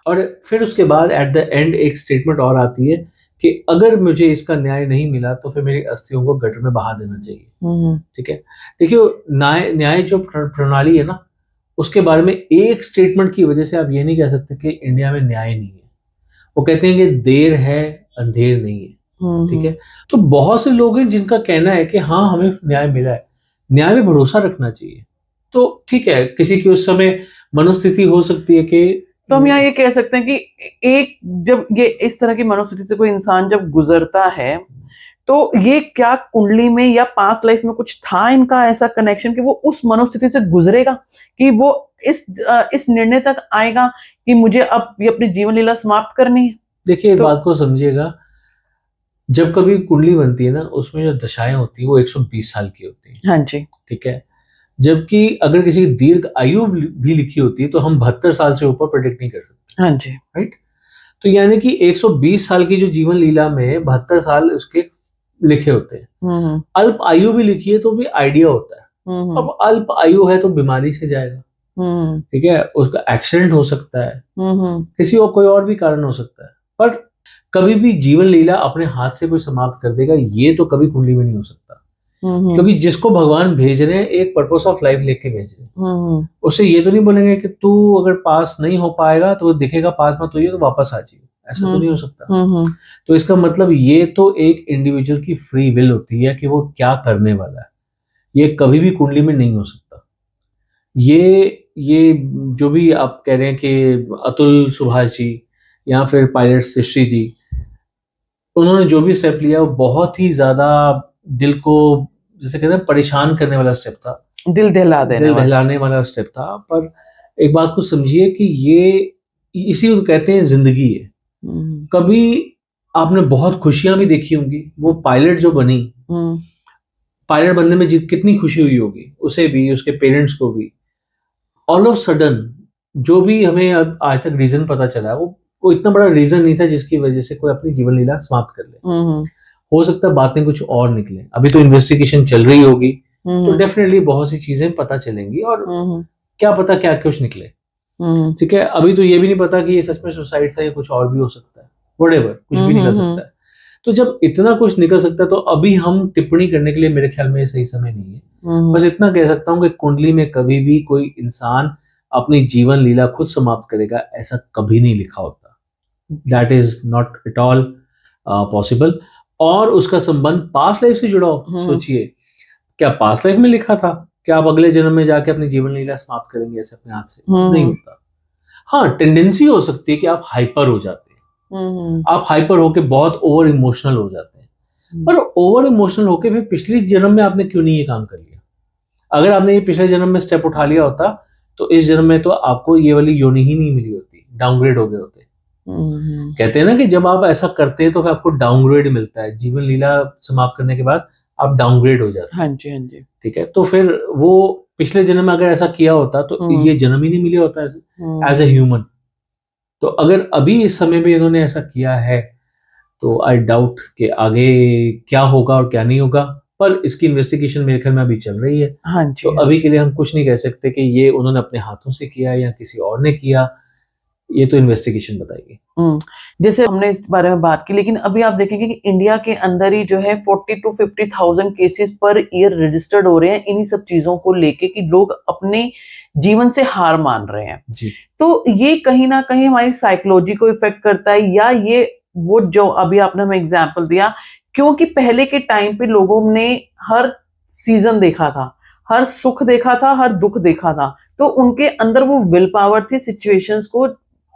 और फिर उसके बाद एट द एंड एक स्टेटमेंट और आती है कि अगर मुझे इसका न्याय नहीं मिला तो फिर मेरी अस्थियों को गटर में बहा देना चाहिए। ठीक है, देखिए न्याय जो प्रणाली है ना, उसके बारे में एक स्टेटमेंट की वजह से आप ये नहीं कह सकते कि इंडिया में न्याय नहीं है। वो कहते हैं कि देर है अंधेर नहीं है। ठीक है, तो बहुत से लोग हैं जिनका कहना है कि हाँ हमें न्याय मिला है, न्याय में भरोसा रखना चाहिए। तो ठीक है, किसी की उस समय मनोस्थिति हो सकती है कि तो हम यहाँ ये कह सकते हैं कि एक जब ये इस तरह की मनोस्थिति से कोई इंसान जब गुजरता है तो ये क्या कुंडली में या पास्ट लाइफ में कुछ था इनका ऐसा कनेक्शन कि वो उस मनोस्थिति से गुजरेगा, कि वो इस निर्णय तक आएगा कि मुझे अब ये अपनी जीवन लीला समाप्त करनी है। देखिए इस बात को समझिएगा, जब कभी कुंडली बनती है ना उसमें जो दशाएं होती है वो 120 साल की होती है। हाँ जी, ठीक है, जबकि अगर किसी की दीर्घ आयु भी लिखी होती है तो हम 72 साल से ऊपर प्रेडिक्ट नहीं कर सकते। हाँ जी, राइट। तो यानी कि 120 साल की जो जीवन लीला में 72 साल उसके लिखे होते हैं। अल्प आयु भी लिखी है तो भी आइडिया होता है। अब अल्प आयु है तो बीमारी से जाएगा। ठीक है, उसका एक्सीडेंट हो सकता है, किसी और कोई और भी कारण हो सकता है, पर कभी भी जीवन लीला अपने हाथ से कोई समाप्त कर देगा ये तो कभी कुंडली में नहीं हो सकता। क्योंकि जिसको भगवान भेज रहे हैं एक पर्पस ऑफ लाइफ लेके भेज रहे हैं, उससे ये तो नहीं बोलेंगे कि तू अगर पास नहीं हो पाएगा तो दिखेगा पास मत होइए तो वापस आ जाइए, ऐसा तो नहीं हो सकता। तो इसका मतलब ये तो एक इंडिविजुअल की फ्री विल होती है कि वो क्या करने वाला है, ये कभी भी कुंडली में नहीं हो सकता। ये जो भी आप कह रहे हैं कि अतुल सुभाष जी या फिर पायलट सृष्टि जी, उन्होंने जो भी स्टेप लिया वो बहुत ही ज्यादा दिल को जैसे कहते हैं परेशान करने वाला स्टेप था, दिल दहलाने वाला स्टेप था। पर एक बात को समझिए कि ये इसी को कहते हैं जिंदगी है। कभी आपने बहुत खुशियां भी देखी होंगी, वो पायलट जो बनी, पायलट बनने में कितनी खुशी हुई होगी उसे भी, उसके पेरेंट्स को भी। ऑल ऑफ सडन जो भी हमें अब आज तक रीजन पता चला है वो इतना बड़ा रीजन नहीं था जिसकी वजह से कोई अपनी जीवन लीला समाप्त कर ले। हो सकता है बातें कुछ और निकले, अभी तो इन्वेस्टिगेशन चल रही होगी तो डेफिनेटली बहुत सी चीजें पता चलेंगी और क्या पता क्या कुछ निकले। ठीक है, अभी तो ये भी नहीं पता कि ये सच में सुसाइड था या कुछ और भी हो सकता है, व्हाटएवर, कुछ भी निकल सकता है। तो जब इतना कुछ निकल सकता है तो अभी हम टिप्पणी करने के लिए मेरे ख्याल में सही समय नहीं है। बस इतना कह सकता हूँ कि कुंडली में कभी भी कोई इंसान अपनी जीवन लीला खुद समाप्त करेगा ऐसा कभी नहीं लिखा होता। That is not at all possible. और उसका संबंध पास्ट लाइफ से जुड़ा हो, सोचिए क्या पास्ट लाइफ में लिखा था? क्या आप अगले जन्म में जाके अपनी जीवन लीला समाप्त करेंगे ऐसे अपने हाथ से? नहीं होता। हाँ, टेंडेंसी हो सकती है कि आप हाइपर हो जाते हैं, आप हाइपर होके बहुत ओवर इमोशनल हो जाते हैं। पर ओवर इमोशनल होके फिर पिछले जन्म में आपने क्यों नहीं ये काम कर लिया? अगर आपने ये पिछले जन्म में स्टेप उठा लिया होता तो इस जन्म में तो आपको ये वाली योनि ही नहीं मिली होती, डाउनग्रेड हो गए होते। कहते हैं ना कि जब आप ऐसा करते हैं तो फिर आपको डाउनग्रेड मिलता है, जीवन लीला समाप्त करने के बाद आप डाउनग्रेड हो जाते हैं। हाँ जी, हाँ जी। ठीक है, तो फिर वो पिछले जन्म में अगर ऐसा किया होता तो ये जन्म ही नहीं मिला होता एज ए ह्यूमन। तो अगर अभी इस समय में इन्होंने ऐसा किया है तो आई डाउट कि आगे क्या होगा और क्या नहीं होगा। पर इसकी इन्वेस्टिगेशन मेरे ख्याल में अभी चल रही है। हाँ जी, तो अभी के लिए हम कुछ नहीं कह सकते कि ये उन्होंने अपने हाथों से किया या किसी और ने किया। ये तो इन्वेस्टिगेशन बताएगी। जैसे हमने इस बारे में बात की, लेकिन अभी आप देखेंगे कि इंडिया के अंदर ही जो है 40 to 50,000 cases per year registered हो रहे हैं इन्हीं सब चीजों को लेके कि लोग अपने जीवन से हार मान रहे हैं जी। तो ये कहीं ना कहीं हमारी साइकोलॉजी को इफेक्ट करता है, या ये वो जो अभी आपने हमें एग्जाम्पल दिया, क्योंकि पहले के टाइम पे लोगों ने हर सीजन देखा था, हर सुख देखा था, हर दुख देखा था, तो उनके अंदर वो विल पावर थी सिचुएशंस को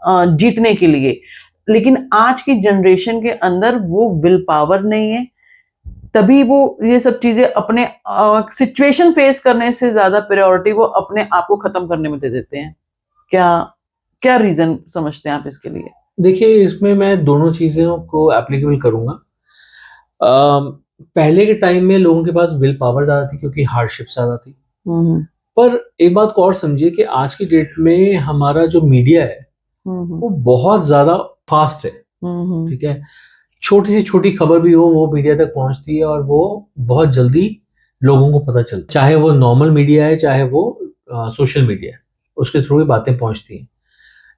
जीतने के लिए। लेकिन आज की जनरेशन के अंदर वो विल पावर नहीं है, तभी वो ये सब चीजें अपने सिचुएशन फेस करने से ज्यादा प्रायोरिटी वो अपने आप को खत्म करने में दे देते हैं। क्या क्या रीजन समझते हैं आप इसके लिए? देखिए, इसमें मैं दोनों चीजों को एप्लीकेबल करूंगा। पहले के टाइम में लोगों के पास विल पावर ज्यादा थी क्योंकि हार्डशिप ज्यादा थी। पर एक बात को और समझिए कि आज की डेट में हमारा जो मीडिया है वो बहुत ज्यादा फास्ट है। ठीक है, छोटी से छोटी खबर भी हो वो मीडिया तक पहुंचती है और वो बहुत जल्दी लोगों को पता चलता है, चाहे वो नॉर्मल मीडिया है चाहे वो सोशल मीडिया है, उसके थ्रू ही बातें पहुंचती हैं।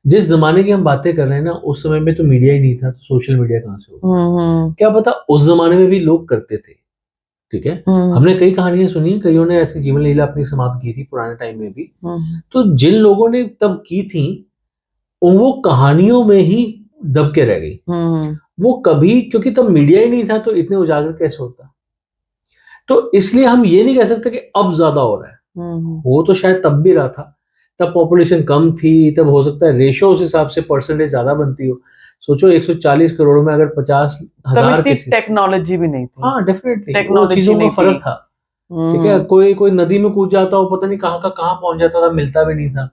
जिस जमाने की हम बातें कर रहे हैं ना, उस समय में तो मीडिया ही नहीं था, तो सोशल मीडिया कहाँ से होगा? क्या पता उस जमाने में भी लोग करते थे। ठीक है, हमने कई कहानियां सुनी, कईयों ने ऐसी जीवन लीला अपनी समाप्त की थी पुराने टाइम में भी। तो जिन लोगों ने तब की थी वो कहानियों में ही दब के रह गई। वो कभी, क्योंकि तब मीडिया ही नहीं था तो इतने उजागर कैसे होता। तो इसलिए हम ये नहीं कह सकते कि अब ज्यादा हो रहा है। वो तो शायद तब भी रहा था, तब पॉपुलेशन कम थी, तब हो सकता है रेशो उस हिसाब से परसेंटेज ज्यादा बनती हो। सोचो 140 करोड़ में अगर 50,000 टेक्नोलॉजी भी नहीं थी। हाँ डेफिनेटली वो चीजों का फर्क था। ठीक है, कोई नदी में कूद जाता हो, पता नहीं कहाँ का कहाँ पहुंच जाता था, मिलता भी नहीं था,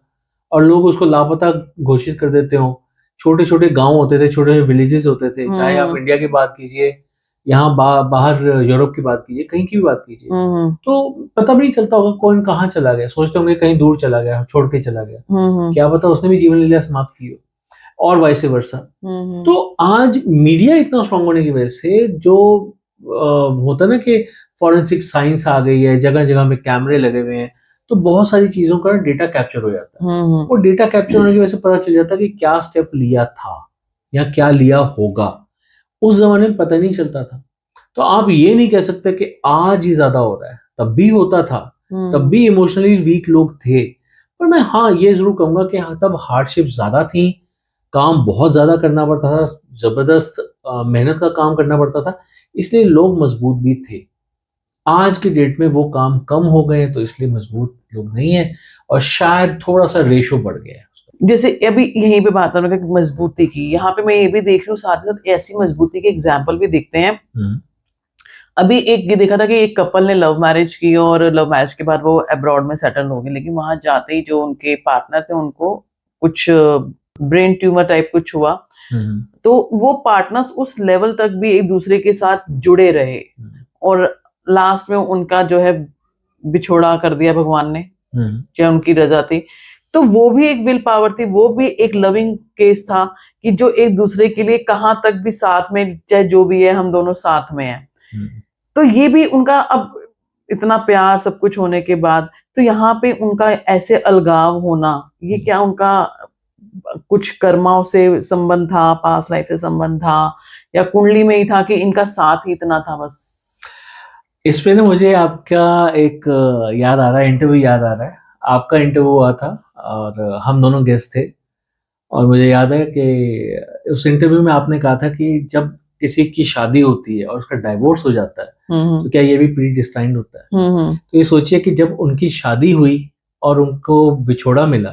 और लोग उसको लापता घोषित कर देते हो। छोटे छोटे गांव होते थे, छोटे विलेजेस होते थे, चाहे आप इंडिया की बात कीजिए, यहाँ बाहर यूरोप की बात कीजिए, कहीं की भी बात कीजिए, तो पता भी नहीं चलता होगा कौन कहाँ चला गया। सोचते होंगे कहीं दूर चला गया, छोड़ के चला गया, क्या पता उसने भी जीवन लीला समाप्त की हो, और वाइस वर्सा। तो आज मीडिया इतना स्ट्रांग होने की वजह से जो होता ना कि फॉरेंसिक साइंस आ गई है, जगह जगह में कैमरे लगे हुए हैं, तो बहुत सारी चीजों का डेटा कैप्चर हो जाता है। वो डेटा कैप्चर होने की वजह से पता चल जाता है कि क्या स्टेप लिया था या क्या लिया होगा। उस जमाने में पता नहीं चलता था। तो आप ये नहीं कह सकते कि आज ही ज्यादा हो रहा है, तब भी होता था, तब भी इमोशनली वीक लोग थे। पर मैं हाँ ये जरूर कहूंगा कि हाँ तब हार्डशिप ज्यादा थी, काम बहुत ज्यादा करना पड़ता था, जबरदस्त मेहनत का काम करना पड़ता था, इसलिए लोग मजबूत भी थे। आज की डेट में वो काम कम हो गए तो इसलिए मजबूत लोग नहीं है, और शायद थोड़ा सा रेशो बढ़ गया है। जैसे अभी यहीं पे बात है मजबूती की, यहाँ पे मैं ये भी देख रही हूँ, साथ ही साथ ऐसी मजबूती के एग्जाम्पल भी दिखते हैं। अभी एक ये देखा था कि एक कपल ने लव मैरिज की और लव मैरिज के बाद वो अब्रॉड में सेटल हो गए, लेकिन वहां जाते ही जो उनके पार्टनर थे उनको कुछ ब्रेन ट्यूमर टाइप कुछ हुआ। तो वो पार्टनर्स उस लेवल तक भी एक दूसरे के साथ जुड़े रहे, और लास्ट में उनका जो है बिछोड़ा कर दिया भगवान ने, चाहे उनकी रजा थी। तो वो भी एक विल पावर थी, वो भी एक लविंग केस था कि जो एक दूसरे के लिए कहां तक भी साथ में, चाहे जो भी है हम दोनों साथ में हैं। तो ये भी उनका, अब इतना प्यार सब कुछ होने के बाद, तो यहाँ पे उनका ऐसे अलगाव होना, ये क्या उनका कुछ कर्माओं से संबंध था, पास्ट लाइफ से संबंध था, या कुंडली में ही था कि इनका साथ ही इतना था बस? इस पे ना मुझे आपका एक याद आ रहा है, इंटरव्यू याद आ रहा है। आपका इंटरव्यू हुआ था और हम दोनों गेस्ट थे, और मुझे याद है कि उस इंटरव्यू में आपने कहा था कि जब किसी की शादी होती है और उसका डाइवोर्स हो जाता है तो क्या ये भी प्री डिस्टाइंड होता है? तो ये सोचिए कि जब उनकी शादी हुई और उनको बिछोड़ा मिला,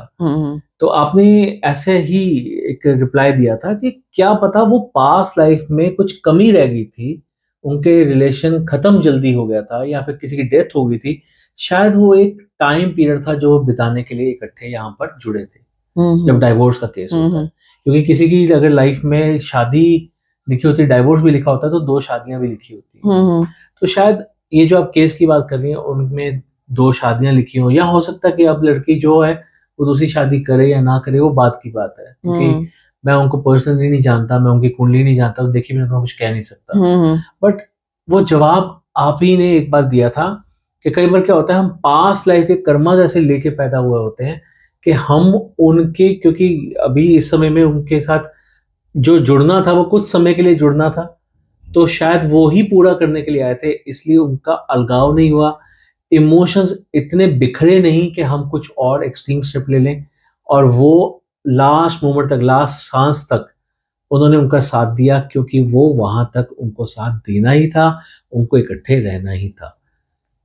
तो आपने ऐसे ही एक रिप्लाई दिया था कि क्या पता वो पास्ट लाइफ में कुछ कमी रह गई थी, उनके रिलेशन खत्म जल्दी हो गया था, या फिर किसी की डेथ हो गई थी, शायद वो एक टाइम पीरियड था जो बिताने के लिए इकट्ठे यहाँ पर जुड़े थे जब डाइवोर्स का केस होता है। क्योंकि किसी की अगर लाइफ में शादी लिखी होती है, डाइवोर्स भी लिखा होता है, तो 2 शादियां भी लिखी होती है। तो शायद ये जो आप केस की बात कर रही हैं उनमें 2 शादियां लिखी हो, या हो सकता है कि अब लड़की जो है वो दूसरी शादी करे या ना करे, वो बात की बात है, क्योंकि मैं उनको पर्सनली नहीं जानता, मैं उनकी कुंडली नहीं जानता, तो देखिए मैं तो कुछ कह नहीं सकता। बट वो जवाब आप ही ने एक बार दिया था कि कई बार क्या होता है, हम पास्ट लाइफ के कर्मा जैसे लेके पैदा हुए होते हैं कि हम उनके, क्योंकि अभी इस समय में उनके साथ जो जुड़ना था वो कुछ समय के लिए जुड़ना था, तो शायद वो ही पूरा करने के लिए आए थे, इसलिए उनका अलगाव नहीं हुआ, इमोशंस इतने बिखरे नहीं कि हम कुछ और एक्सट्रीम स्टेप ले लें, और वो लास्ट मोमेंट तक, लास्ट सांस तक उन्होंने उनका साथ दिया, क्योंकि वो वहां तक उनको साथ देना ही था, उनको इकट्ठे रहना ही था।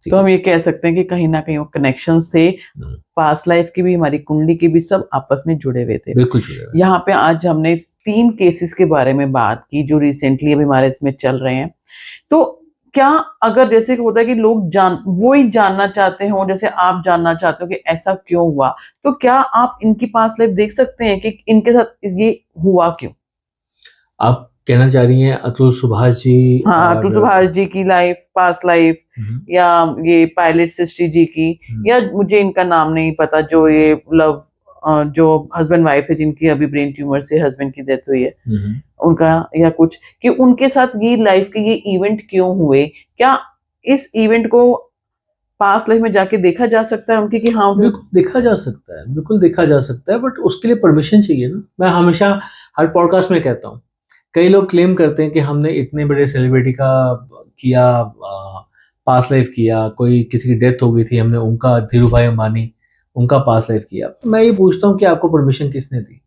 तो हम ये कह सकते हैं कि कहीं ना कहीं वो कनेक्शंस थे, पास्ट लाइफ की भी, हमारी कुंडली की भी, सब आपस में जुड़े हुए थे। बिल्कुल जुड़े हुए। यहाँ पे आज हमने 3 केसेस के बारे में बात की जो रिसेंटली अभी हमारे इसमें चल रहे हैं। तो क्या अगर जैसे होता है कि लोग वो ही जानना चाहते हो, जैसे आप जानना चाहते हो कि ऐसा क्यों हुआ, तो क्या आप इनकी पास्ट लाइफ देख सकते हैं कि इनके साथ ये हुआ क्यों? आप कहना चाह रही हैं अतुल सुभाष जी? हाँ, अतुल सुभाष जी की लाइफ, पास्ट लाइफ, या ये पायलट सृष्टि जी की, या मुझे इनका नाम नहीं पता, जो ये लव जो हस्बैंड वाइफ है जिनकी अभी ब्रेन ट्यूमर से हस्बैंड की डेथ हुई है, उनका, या कुछ कि उनके साथ ये लाइफ के ये इवेंट क्यों हुए? क्या इस इवेंट को पास्ट लाइफ में जाके देखा जा सकता है उनकी कि हाँ? बिल्कुल देखा जा सकता है, बिल्कुल देखा जा सकता है, बट उसके लिए परमिशन चाहिए ना। मैं हमेशा हर पॉडकास्ट में कहता हूँ, कई लोग क्लेम करते हैं कि हमने इतने बड़े सेलिब्रिटी का किया, पास्ट लाइफ किया, कोई किसी की डेथ हो गई थी, हमने उनका, धीरू भाई अंबानी, उनका पास्ट लाइफ किया। मैं ये पूछता हूँ कि आपको परमिशन किसने दी?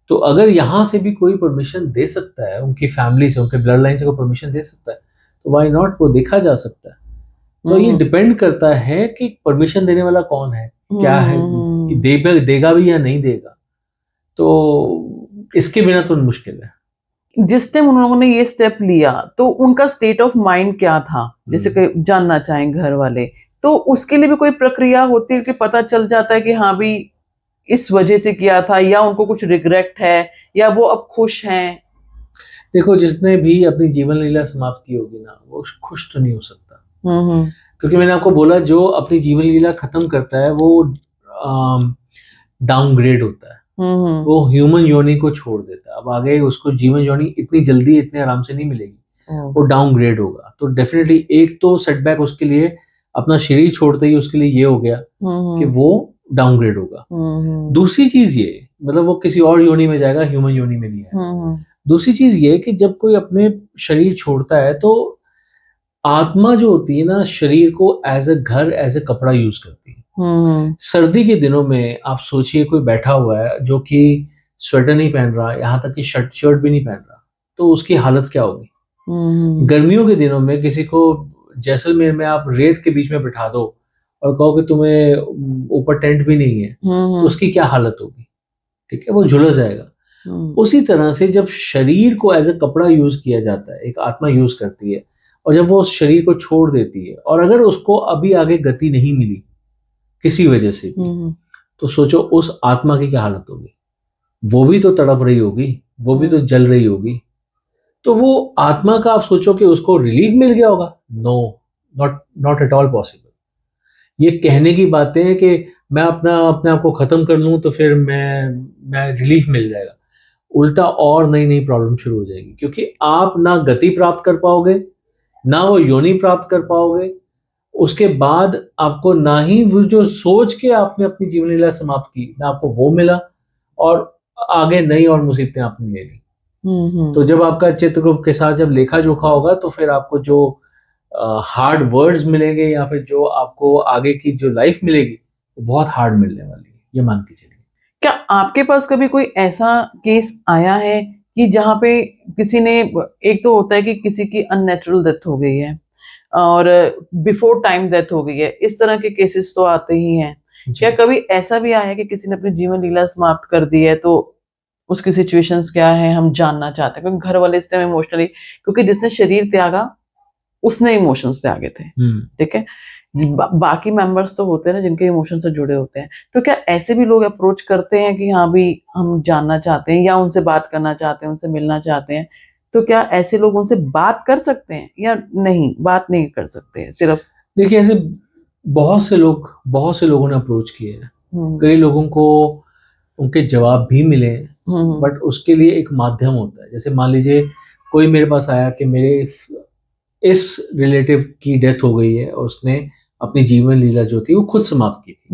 तो अगर यहाँ से भी कोई परमिशन दे सकता है, उनकी फैमिली से, उनके ब्लड लाइन से कोई परमिशन दे सकता है, तो व्हाई नॉट, वो देखा जा सकता है। तो ये डिपेंड करता है कि परमिशन देने वाला कौन है, क्या है, कि देगा भी या नहीं देगा। तो इसके बिना तो मुश्किल है। जिस टाइम उन्होंने ये स्टेप लिया तो उनका स्टेट ऑफ माइंड क्या था, जैसे कि जानना चाहें घर वाले, तो उसके लिए भी कोई प्रक्रिया होती है कि पता चल जाता है कि हाँ भी इस वजह से किया था, या उनको कुछ रिग्रेट है, या वो अब खुश हैं? देखो, जिसने भी अपनी जीवन लीला समाप्त की होगी ना, वो खुश तो नहीं हो सकता। क्योंकि मैंने आपको बोला, जो अपनी जीवन लीला खत्म करता है वो डाउनग्रेड होता है, वो ह्यूमन योनि को छोड़ देता है। अब आगे उसको जीवन योनि इतनी जल्दी, इतने आराम से नहीं मिलेगी, वो डाउनग्रेड होगा। तो डेफिनेटली एक तो सेटबैक उसके लिए, अपना शरीर छोड़ते ही उसके लिए ये हो गया कि वो डाउनग्रेड होगा। दूसरी चीज ये, मतलब वो किसी और योनि में जाएगा, ह्यूमन योनि में नहीं आएगा। दूसरी चीज ये कि जब कोई अपने शरीर छोड़ता है तो आत्मा जो होती है ना, शरीर को एज ए घर, एज ए कपड़ा यूज करती है। सर्दी के दिनों में आप सोचिए, कोई बैठा हुआ है जो कि स्वेटर नहीं पहन रहा, यहाँ तक कि शर्ट भी नहीं पहन रहा, तो उसकी हालत क्या होगी? गर्मियों के दिनों में किसी को जैसलमेर में आप रेत के बीच में बिठा दो और कहो कि तुम्हें ऊपर टेंट भी नहीं है, तो उसकी क्या हालत होगी? ठीक है, वो झुलस जाएगा। उसी तरह से जब शरीर को एज ए कपड़ा यूज किया जाता है, एक आत्मा यूज करती है, और जब वो उस शरीर को छोड़ देती है, और अगर उसको अभी आगे गति नहीं मिली किसी वजह से भी, तो सोचो उस आत्मा की क्या हालत होगी? वो भी तो तड़प रही होगी, वो भी तो जल रही होगी। तो वो आत्मा का आप सोचो कि उसको रिलीफ मिल गया होगा? No, not at all possible. ये कहने की बातें हैं कि मैं अपने आप को खत्म कर लूं तो फिर मैं रिलीफ मिल जाएगा। उल्टा और नई नई प्रॉब्लम शुरू हो जाएगी, क्योंकि आप ना गति प्राप्त कर पाओगे, ना वो योनि प्राप्त कर पाओगे। उसके बाद आपको ना ही वो जो सोच के आपने अपनी जीवन लीला समाप्त की, ना आपको वो मिला, और आगे नई और मुसीबतें आपने ले ली। तो जब आपका चित्रगुप्त के साथ जब लेखा जोखा होगा, तो फिर आपको जो हार्ड वर्ड्स मिलेंगे, या फिर जो आपको आगे की जो लाइफ मिलेगी, वो बहुत हार्ड मिलने वाली है, ये मान के चलिए। क्या आपके पास कभी कोई ऐसा केस आया है कि जहाँ पे किसी ने, एक तो होता है कि किसी की अननेचुरल डेथ हो गई है और बिफोर टाइम डेथ हो गई है, इस तरह के केसेस तो आते ही हैं। क्या कभी ऐसा भी आया है कि किसी ने अपनी जीवन लीला समाप्त कर दी है, तो उसकी सिचुएशंस क्या है, हम जानना चाहते हैं, क्योंकि घर वाले इस टाइम इमोशनली, क्योंकि जिसने शरीर त्यागा उसने इमोशंस त्यागे थे, ठीक है, बाकी मेंबर्स तो होते हैं ना जिनके इमोशन से जुड़े होते हैं। तो क्या ऐसे भी लोग अप्रोच करते हैं कि हाँ भी हम जानना चाहते हैं, या उनसे बात करना चाहते हैं, उनसे मिलना चाहते हैं, तो क्या ऐसे लोग उनसे बात कर सकते हैं या नहीं, बात नहीं कर सकते? सिर्फ देखिए, ऐसे बहुत से लोगों ने अप्रोच किए हैं, कई लोगों को उनके जवाब भी मिले, बट उसके लिए एक माध्यम होता है। जैसे मान लीजिए कोई मेरे पास आया कि मेरे इस रिलेटिव की डेथ हो गई है और उसने अपनी जीवन लीला जो थी वो खुद समाप्त की थी,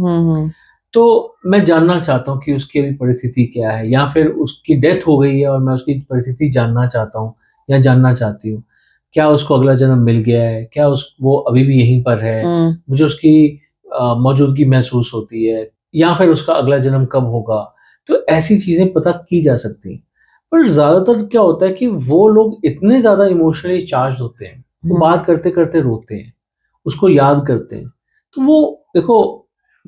तो मैं जानना चाहता हूँ कि उसकी अभी परिस्थिति क्या है, या फिर उसकी डेथ हो गई है और मैं उसकी परिस्थिति जानना चाहता हूँ या जानना चाहती हूँ। क्या उसको अगला जन्म मिल गया है? क्या वो अभी भी यहीं पर है? मुझे उसकी मौजूदगी महसूस होती है, या फिर उसका अगला जन्म कब होगा? तो ऐसी चीज़ें पता की जा सकती हैं। पर ज़्यादातर क्या होता है कि वो लोग इतने ज़्यादा इमोशनली चार्ज्ड होते हैं, वो बात करते-करते रोते हैं, उसको याद करते हैं। तो वो देखो,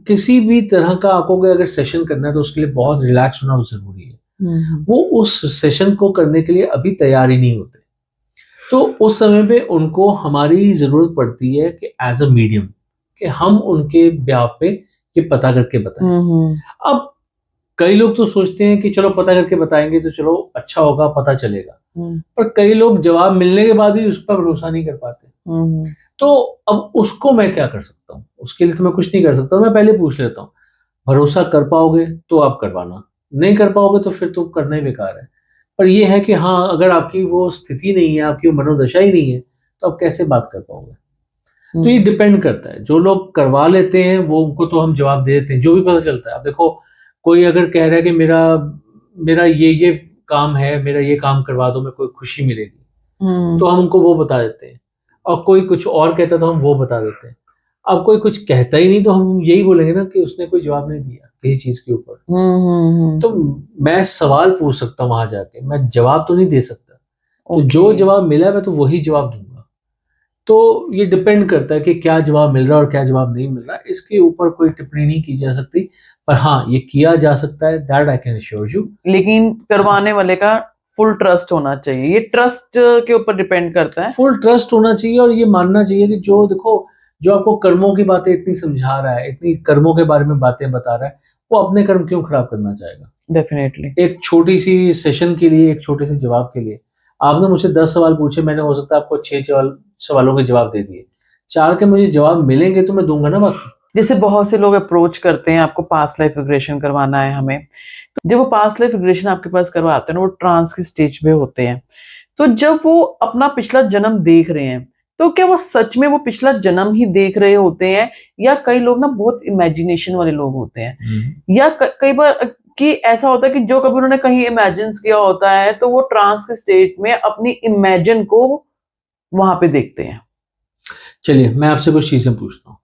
किसी भी तरह का आपको अगर सेशन करना है तो उसके लिए बहुत रिलैक्स होना ज़रूरी है। वो उस सेशन को करने के लिए अभी तैयार ही नहीं होते। तो उस समय पे उनको हमारी ज़रूरत पड़ती है कि एज़ अ मीडियम, कि हम उनके बिहाफ़ पे ये पता करके बताएँ। अब कई लोग तो सोचते हैं कि चलो पता करके बताएँगे तो चलो अच्छा होगा, पता चलेगा। पर कई लोग जवाब मिलने के बाद भी उस पर भरोसा नहीं कर पाते। तो अब उसको मैं क्या कर सकता हूँ? उसके लिए तो मैं कुछ नहीं कर सकता, मैं पहले पूछ लेता हूँ। भरोसा कर पाओगे तो आप करवाना, नहीं कर पाओगे तो फिर तो करना ही बेकार है। पर ये है कि हाँ, अगर आपकी वो स्थिति नहीं है, आपकी वो मनोदशा ही नहीं है, तो आप कैसे बात कर पाओगे? तो ये डिपेंड करता है। जो लोग करवा लेते हैं वो उनको तो हम जवाब दे देते हैं, जो भी पता चलता है। अब देखो, कोई अगर कह रहा है कि मेरा मेरा ये काम है, मेरा ये काम करवा दो, मेरे को खुशी मिलेगी, तो हम उनको वो बता देते हैं। और कोई कुछ और कहता है तो हम वो बता देते हैं। अब कोई कुछ कहता ही नहीं तो हम यही बोलेंगे ना कि उसने कोई जवाब नहीं दिया किसी चीज़ के ऊपर। तो मैं सवाल पूछ सकता हूँ वहाँ जाके, मैं जवाब तो नहीं दे सकता। तो जो जवाब मिला है मैं तो वही जवाब दूँगा। तो ये डिपेंड करता है कि क्या जवाब मिल रहा है और क्या जवाब नहीं मिल रहा है। इसके ऊपर कोई टिप्पणी नहीं की जा सकती, पर हाँ, ये किया जा सकता है, that I can assure you. लेकिन करवाने वाले का फुल ट्रस्ट होना चाहिए। ये ट्रस्ट के ऊपर डिपेंड करता है। फुल ट्रस्ट होना चाहिए और ये मानना चाहिए कि जो देखो, जो आपको कर्मों की बातें इतनी समझा रहा है, इतनी कर्मों के बारे में बातें बता रहा है, वो अपने कर्म क्यों खराब करना चाहेगा? डेफिनेटली। एक छोटी-सी सेशन के लिए, एक छोटे-से जवाब के लिए, आपने मुझसे 10 सवाल पूछे, मैंने हो सकता है आपको 6 सवालों के जवाब दे दिए। 4 के मुझे जवाब मिलेंगे तो मैं दूँगा ना बाकी। जैसे बहुत से लोग अप्रोच करते हैं, आपको पास्ट लाइफ रिग्रेशन करवाना है हमें। तो जब वो पास्ट लाइफ रिग्रेशन आपके पास करवाते हैं ना, वो ट्रांस की स्टेज पे होते हैं। तो जब वो अपना पिछला जन्म देख रहे हैं, तो क्या वो सच में वो पिछला जन्म ही देख रहे होते हैं, या कई लोग ना बहुत इमेजिनेशन वाले लोग होते हैं, या कई बार कि ऐसा होता है कि जो कभी उन्होंने कहीं इमेजिन किया होता है तो वो ट्रांस के स्टेट में अपनी इमेजिन को वहां पे देखते हैं। चलिए, मैं आपसे कुछ चीज़ें पूछता हूँ।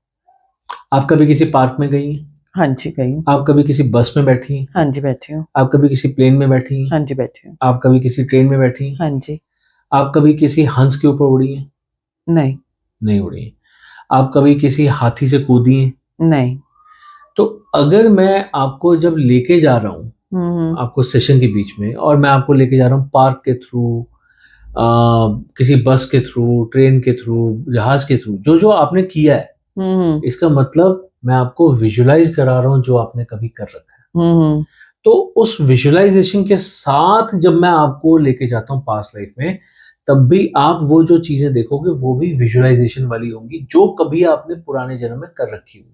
आप कभी किसी पार्क में गई हैं? हाँ जी, गई हूँ। आप कभी किसी बस में बैठी हैं? हाँ जी, बैठी हूँ। आप कभी किसी प्लेन में बैठी हैं? हाँ जी, बैठी हूँ। आप कभी किसी ट्रेन में बैठी हैं? हाँ जी। आप कभी किसी हंस के ऊपर उड़ी हैं? नहीं। नहीं उड़ी हैं। आप कभी किसी हाथी से कूदी हैं? नहीं। तो अगर मैं आपको जब लेके जा रहा हूँ, आपको सेशन के बीच में, और मैं आपको लेके जा रहा हूँ पार्क के थ्रू, किसी बस के थ्रू, ट्रेन के थ्रू, जहाज के थ्रू, जो आपने किया है, इसका मतलब मैं आपको विजुलाइज करा रहा हूँ जो आपने कभी कर रखा है। तो उस विजुलाइजेशन के साथ जब मैं आपको लेके जाता हूँ पास्ट लाइफ में, तब भी आप वो जो चीजें देखोगे वो भी विजुलाइजेशन वाली होंगी जो कभी आपने पुराने जन्म में कर रखी होगी।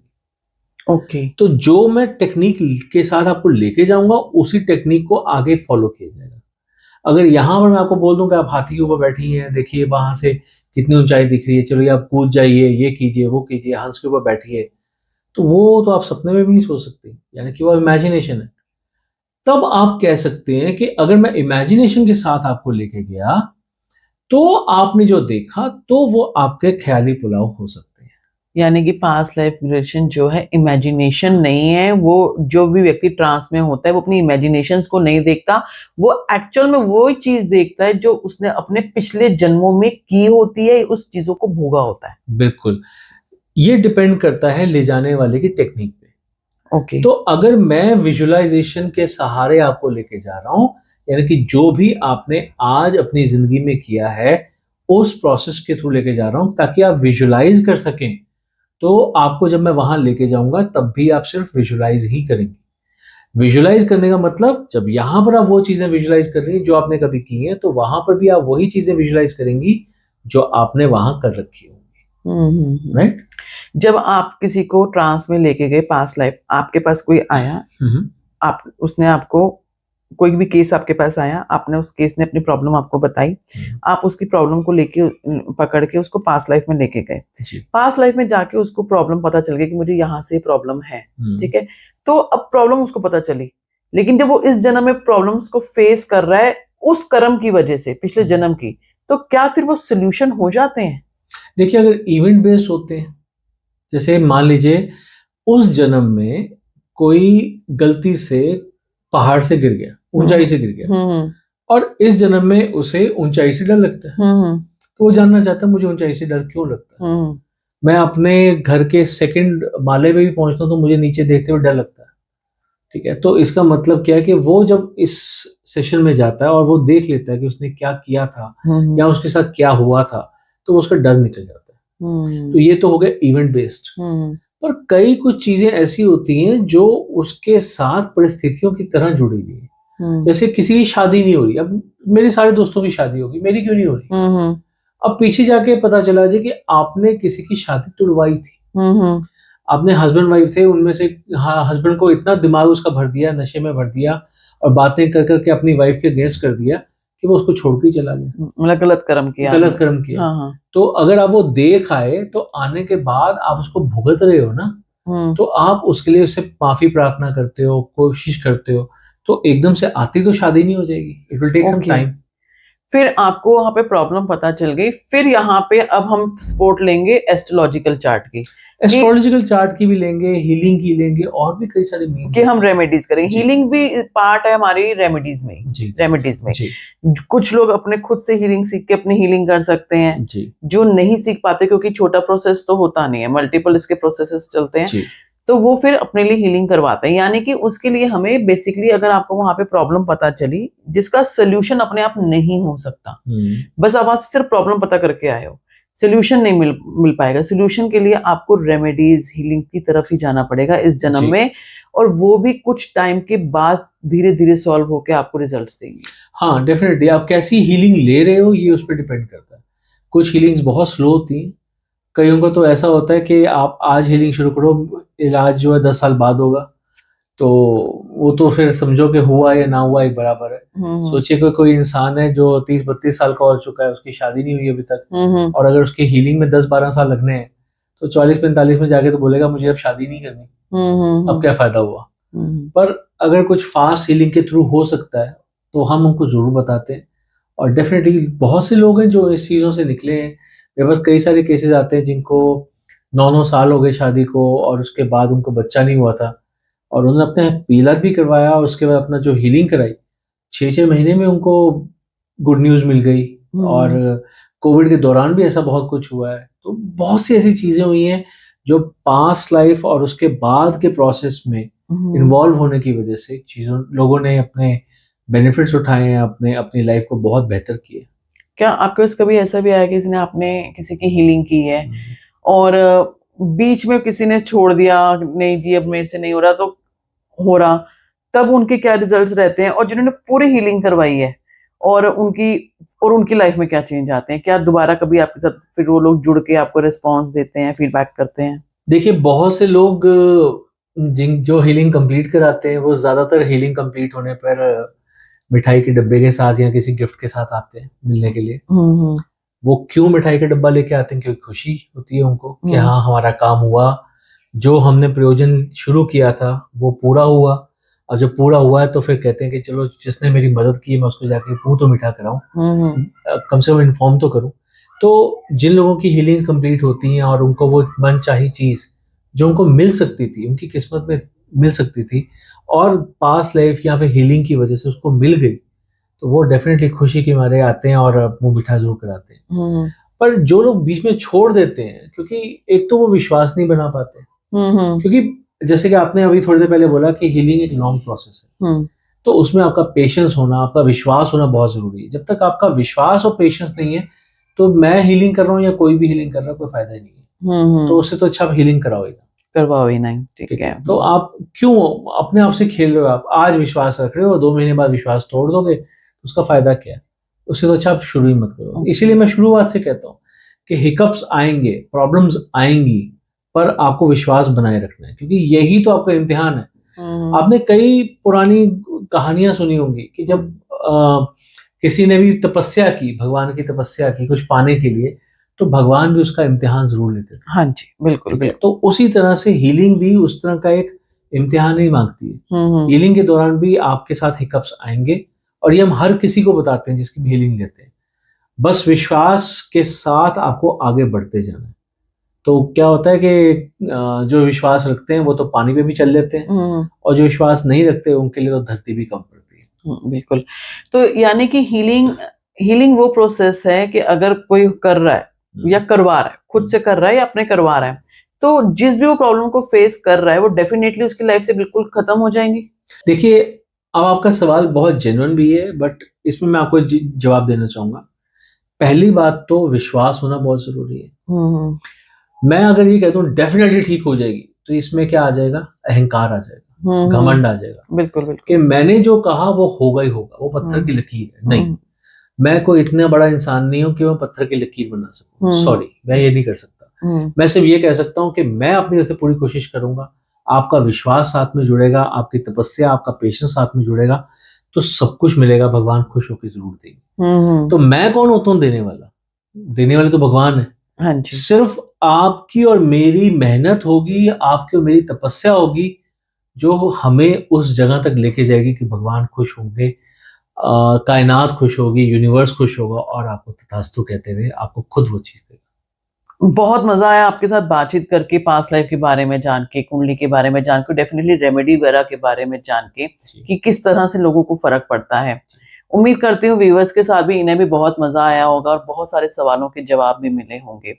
ओके। तो जो मैं टेक्निक के साथ आपको लेके जाऊंगा उसी टेक्निक को आगे फॉलो किया जाएगा। अगर यहाँ पर मैं आपको बोल दूं कि आप हाथी के ऊपर बैठी हैं, देखिए वहां से कितनी ऊंचाई दिख रही है, चलो ये आप कूद जाइए, ये कीजिए, वो कीजिए, हंस के ऊपर बैठिए, तो वो तो आप सपने में भी नहीं सोच सकते, यानी कि वो इमेजिनेशन है। तब आप कह सकते हैं कि अगर मैं इमेजिनेशन के साथ आपको लेके गया तो आपने जो देखा तो वो आपके ख्याली पुलाव हो सकते हैं। यानी कि पास्ट लाइफ रिग्रेशन जो है इमेजिनेशन नहीं है। वो जो भी व्यक्ति ट्रांस में होता है वो अपनी इमेजिनेशंस को नहीं देखता, वो एक्चुअल में वो चीज देखता है जो उसने अपने पिछले जन्मों में की होती है, उस चीजों को भोगा होता है। बिल्कुल, ये डिपेंड करता है ले जाने वाले की टेक्निक पे। ओके। तो अगर मैं विजुअलाइजेशन के सहारे आपको लेके जा रहा हूं, यानी कि जो भी आपने आज अपनी जिंदगी में किया है उस प्रोसेस के थ्रू लेके जा रहा हूं ताकि आप विजुअलाइज कर सकें, तो आपको जब मैं वहां लेके जाऊंगा तब भी आप सिर्फ विजुअलाइज ही करेंगे। विजुअलाइज करने का मतलब जब यहां पर आप वो चीजें विजुअलाइज कर रही हैं जो आपने कभी की हैं, तो वहां पर भी आप वही चीजें विजुअलाइज करेंगी जो आपने वहां कर रखी होंगी। राइट? जब आप किसी को ट्रांस में लेके गए पास्ट लाइफ, आपके पास कोई आया, आप उसने आपको कोई भी केस आपके पास आया, आपने उस केस ने अपनी प्रॉब्लम आपको बताई, आप उसकी प्रॉब्लम को लेके पकड़ के उसको पास्ट लाइफ में लेके गए। पास्ट लाइफ में जाके उसको प्रॉब्लम पता चल गई कि मुझे यहाँ से प्रॉब्लम है, ठीक है। तो अब प्रॉब्लम उसको पता चली, लेकिन जब वो इस जन्म में प्रॉब्लम्स को फेस कर रहा है उस कर्म की वजह से पिछले जन्म की, तो क्या फिर वो सोल्यूशन हो जाते हैं? देखिए, अगर इवेंट बेस्ड होते हैं, जैसे मान लीजिए उस जन्म में कोई गलती से पहाड़ से गिर गया, ऊंचाई से गिर गया, और इस जन्म में उसे ऊंचाई से डर लगता है, तो वो जानना चाहता है मुझे ऊंचाई से डर क्यों लगता है। मैं अपने घर के सेकंड माले पे भी पहुंचता हूँ तो मुझे नीचे देखते हुए डर लगता है। ठीक है, तो इसका मतलब क्या है कि वो जब इस सेशन में जाता है और वो देख लेता है कि उसने क्या किया था या उसके साथ क्या हुआ था, तो उसका डर निकल जाता है। तो ये तो हो गया इवेंट बेस्ड। पर कई कुछ चीजें ऐसी होती हैं जो उसके साथ परिस्थितियों की तरह जुड़ी हुई है। जैसे किसी की शादी नहीं हो रही, अब मेरे सारे दोस्तों की शादी होगी, मेरी क्यों नहीं हो रही? अब पीछे जाके पता चला जी कि आपने किसी की शादी तुड़वाई थी। आपने हस्बैंड वाइफ थे, उनमें से हस्बैंड को इतना दिमाग उसका भर दिया, नशे में भर दिया और बातें कर करके अपनी वाइफ के अगेंस्ट कर दिया कि वो उसको छोड़ के चला गया। मतलब गलत कर्म किया। हाँ। तो अगर आप वो देख आए तो आने के बाद आप उसको भुगत रहे हो ना, तो आप उसके लिए उससे माफी प्रार्थना करते हो, कोशिश करते हो, तो एकदम से आती तो शादी नहीं हो जाएगी। It will take some time. फिर आपको वहां पे प्रॉब्लम पता चल गई, फिर यहाँ पे अब हम सपोर्ट लेंगे एस्ट्रोलॉजिकल चार्ट की। एस्ट्रोलॉजिकल चार्ट की भी लेंगे, हीलिंग की लेंगे, और भी कई सारे मीन्स कि हम रेमेडीज करें। हीलिंग भी पार्ट है हमारी रेमेडीज में। रेमेडीज में कुछ लोग अपने खुद से हीलिंग सीख के अपनी हीलिंग कर सकते हैं, जो नहीं सीख पाते क्योंकि छोटा प्रोसेस तो होता नहीं है, मल्टीपल इसके प्रोसेसेस चलते हैं, तो वो फिर अपने लिए हीलिंग करवाते हैं। यानी कि उसके लिए हमें बेसिकली, अगर आपको वहां पे प्रॉब्लम पता चली जिसका सोल्यूशन अपने आप नहीं हो सकता, बस आप सिर्फ प्रॉब्लम पता करके आए हो, सोल्यूशन नहीं मिल पाएगा। सोल्यूशन के लिए आपको रेमेडीज, हीलिंग की तरफ ही जाना पड़ेगा इस जन्म में, और वो भी कुछ टाइम के बाद धीरे धीरे सॉल्व होकर आपको रिजल्ट्स देंगे। हाँ, डेफिनेटली। आप कैसी हीलिंग ले रहे हो ये उस पर डिपेंड करता है। कुछ हीलिंग्स बहुत स्लो होती हैं, कईयों को तो ऐसा होता है कि आप आज हीलिंग शुरू करो, इलाज जो है 10 साल बाद होगा, तो वो तो फिर समझो कि हुआ या ना हुआ एक बराबर है। सोचिए कि कोई इंसान है जो 30-32 साल का हो चुका है, उसकी शादी नहीं हुई अभी तक, और अगर उसकी हीलिंग में 10-12 साल लगने हैं तो 40-45 में जाके तो बोलेगा मुझे अब शादी नहीं करनी, अब क्या फायदा हुआ। पर अगर कुछ फास्ट हीलिंग के थ्रू हो सकता है तो हम उनको जरूर बताते हैं, और डेफिनेटली बहुत से लोग हैं जो इस चीज़ों से निकले हैं। मेरे पास कई सारे केसेस आते हैं जिनको 9-9 साल हो गए शादी को, और उसके बाद उनको बच्चा नहीं हुआ था, और उन्होंने अपने पीलर भी करवाया, और उसके बाद अपना जो हीलिंग कराई, 6-6 महीने में उनको गुड न्यूज़ मिल गई। और कोविड के दौरान भी ऐसा बहुत कुछ हुआ है। तो बहुत सी ऐसी चीज़ें हुई हैं जो पास्ट लाइफ और उसके बाद के प्रोसेस में इन्वॉल्व होने की वजह से लोगों ने अपने बेनिफिट्स उठाए हैं, अपनी लाइफ को बहुत बेहतर किया। क्या आपके पास कभी ऐसा भी आया कि किसी ने आपने किसी की हीलिंग की है और बीच में किसी ने छोड़ दिया, नहीं जी अब मेरे से नहीं हो रहा, तब उनके क्या रिजल्ट्स रहते हैं, और जिन्होंने पूरी हीलिंग करवाई है और उनकी लाइफ में क्या चेंज आते हैं? क्या दोबारा कभी आपके साथ फिर वो लोग जुड़ के आपको रिस्पॉन्स देते हैं, फीडबैक करते हैं? देखिए, बहुत से लोग जो हीलिंग कंप्लीट कराते हैं वो ज्यादातर हीलिंग कंप्लीट होने पर मिठाई के डब्बे के साथ या किसी गिफ्ट के साथ आते हैं मिलने के लिए। वो क्यों मिठाई का डब्बा लेके आते हैं? क्योंकि खुशी होती है उनको कि हाँ हमारा काम हुआ, जो हमने प्रयोजन शुरू किया था वो पूरा हुआ, और जब पूरा हुआ है तो फिर कहते हैं कि चलो जिसने मेरी मदद की मैं उसको जाके मुंह तो मीठा कराऊं, कम से कम इन्फॉर्म तो करूं। तो जिन लोगों की हीलिंग कंप्लीट होती है और उनको वो मनचाही चीज जो उनको मिल सकती थी, उनकी किस्मत में मिल सकती थी, और पास्ट लाइफ या फिर हीलिंग की वजह से उसको मिल गई, तो वो डेफिनेटली खुशी के मारे आते हैं और मुंह मीठा जरूर कराते हैं। पर जो लोग बीच में छोड़ देते हैं, क्योंकि एक तो वो विश्वास नहीं बना पाते, क्योंकि जैसे कि आपने अभी थोड़ी देर पहले बोला कि हीलिंग एक लॉन्ग प्रोसेस है, तो उसमें आपका पेशेंस होना, आपका विश्वास होना बहुत जरूरी है। जब तक आपका विश्वास और पेशेंस नहीं है तो मैं हीलिंग कर रहा हूँ या कोई भी हीलिंग कर रहा है, कोई फायदा नहीं है। तो उससे तो अच्छा आप हीलिंग करवाओ ही नहीं। ठीक है, तो आप क्यों अपने आप से खेल रहे हो? आप आज विश्वास रख रहे हो, 2 महीने बाद विश्वास तोड़ दोगे, उसका फायदा क्या है? उससे तो अच्छा आप शुरू ही मत करो। इसीलिए मैं शुरुआत से कहता हूँ कि हिकअप्स आएंगे, प्रॉब्लम्स आएंगी, पर आपको विश्वास बनाए रखना है, क्योंकि यही तो आपका इम्तिहान है। आपने कई पुरानी कहानियां सुनी होंगी कि जब किसी ने भी तपस्या की, भगवान की तपस्या की कुछ पाने के लिए, तो भगवान भी उसका इम्तिहान जरूर लेते थे। हाँ जी, बिल्कुल। तो उसी तरह से हीलिंग भी उस तरह का एक इम्तिहान नहीं मांगती है। हम्म। हीलिंग के दौरान भी आपके साथ हिकअप्स आएंगे, और ये हम हर किसी को बताते हैं जिसकी भी हीलिंग लेते हैं। बस विश्वास के साथ आपको आगे बढ़ते जाना है। तो क्या होता है कि जो विश्वास रखते हैं वो तो पानी पे भी चल लेते हैं, और जो विश्वास नहीं रखते उनके लिए तो धरती भी कम पड़ती है। बिल्कुल। तो यानी कि हीलिंग वो प्रोसेस है कि अगर कोई कर रहा है या करवा रहा है, खुद से कर रहा है या अपने करवा रहा है, तो जिस भी वो प्रॉब्लम को फेस कर रहा है वो डेफिनेटली उसकी लाइफ से बिल्कुल खत्म हो जाएंगी। देखिए, अब आपका सवाल बहुत जेन्युइन भी है, बट इसमें मैं आपको जवाब देना चाहूंगा। पहली बात तो विश्वास होना बहुत जरूरी है। मैं अगर ये कहता हूँ डेफिनेटली ठीक हो जाएगी, तो इसमें क्या आ जाएगा? अहंकार आ जाएगा, घमंड आ जाएगा। बिल्कुल बिल्कुल। कि मैंने जो कहा वो होगा ही होगा, वो पत्थर की लकीर है। नहीं, मैं कोई इतना बड़ा इंसान नहीं हूं कि मैं पत्थर की लकीर बना सकूं। सॉरी, मैं ये नहीं कर सकता। मैं सिर्फ ये कह सकता हूं कि मैं अपनी तरफ से पूरी कोशिश करूंगा। आपका विश्वास साथ में जुड़ेगा, आपकी तपस्या, आपका पेशेंस साथ में जुड़ेगा, तो सब कुछ मिलेगा। भगवान खुश होकर जरूर देंगे। तो मैं कौन होता हूँ देने वाला? देने वाले तो भगवान है। हाँ जी। सिर्फ आपकी और मेरी मेहनत होगी, आपकी और मेरी तपस्या होगी, जो हमें उस जगह तक लेके जाएगी कि भगवान खुश होंगे, कायनात खुश होगी, यूनिवर्स खुश होगा, और आपको तथास्तु कहते हुए आपको खुद वो चीज देगा। बहुत मजा आया आपके साथ बातचीत करके, पास्ट लाइफ के बारे में जान के, कुंडली के बारे में जान के, डेफिनेटली रेमेडी वगैरह के बारे में जान के कि किस तरह से लोगों को फर्क पड़ता है। उम्मीद करती हूँ व्यूअर्स के साथ भी इन्हें भी बहुत मजा आया होगा और बहुत सारे सवालों के जवाब भी मिले होंगे।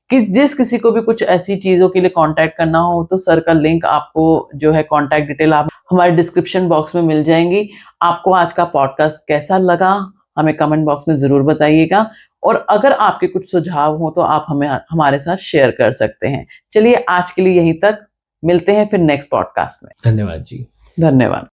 कि जिस किसी को भी कुछ ऐसी चीजों के लिए कांटेक्ट करना हो तो सर का लिंक आपको जो है कांटेक्ट डिटेल आप हमारे डिस्क्रिप्शन बॉक्स में मिल जाएंगी। आपको आज का पॉडकास्ट कैसा लगा हमें कमेंट बॉक्स में जरूर बताइएगा, और अगर आपके कुछ सुझाव हो तो आप हमें हमारे साथ शेयर कर सकते हैं। चलिए आज के लिए यहीं तक, मिलते हैं फिर नेक्स्ट पॉडकास्ट में। धन्यवाद जी। धन्यवाद।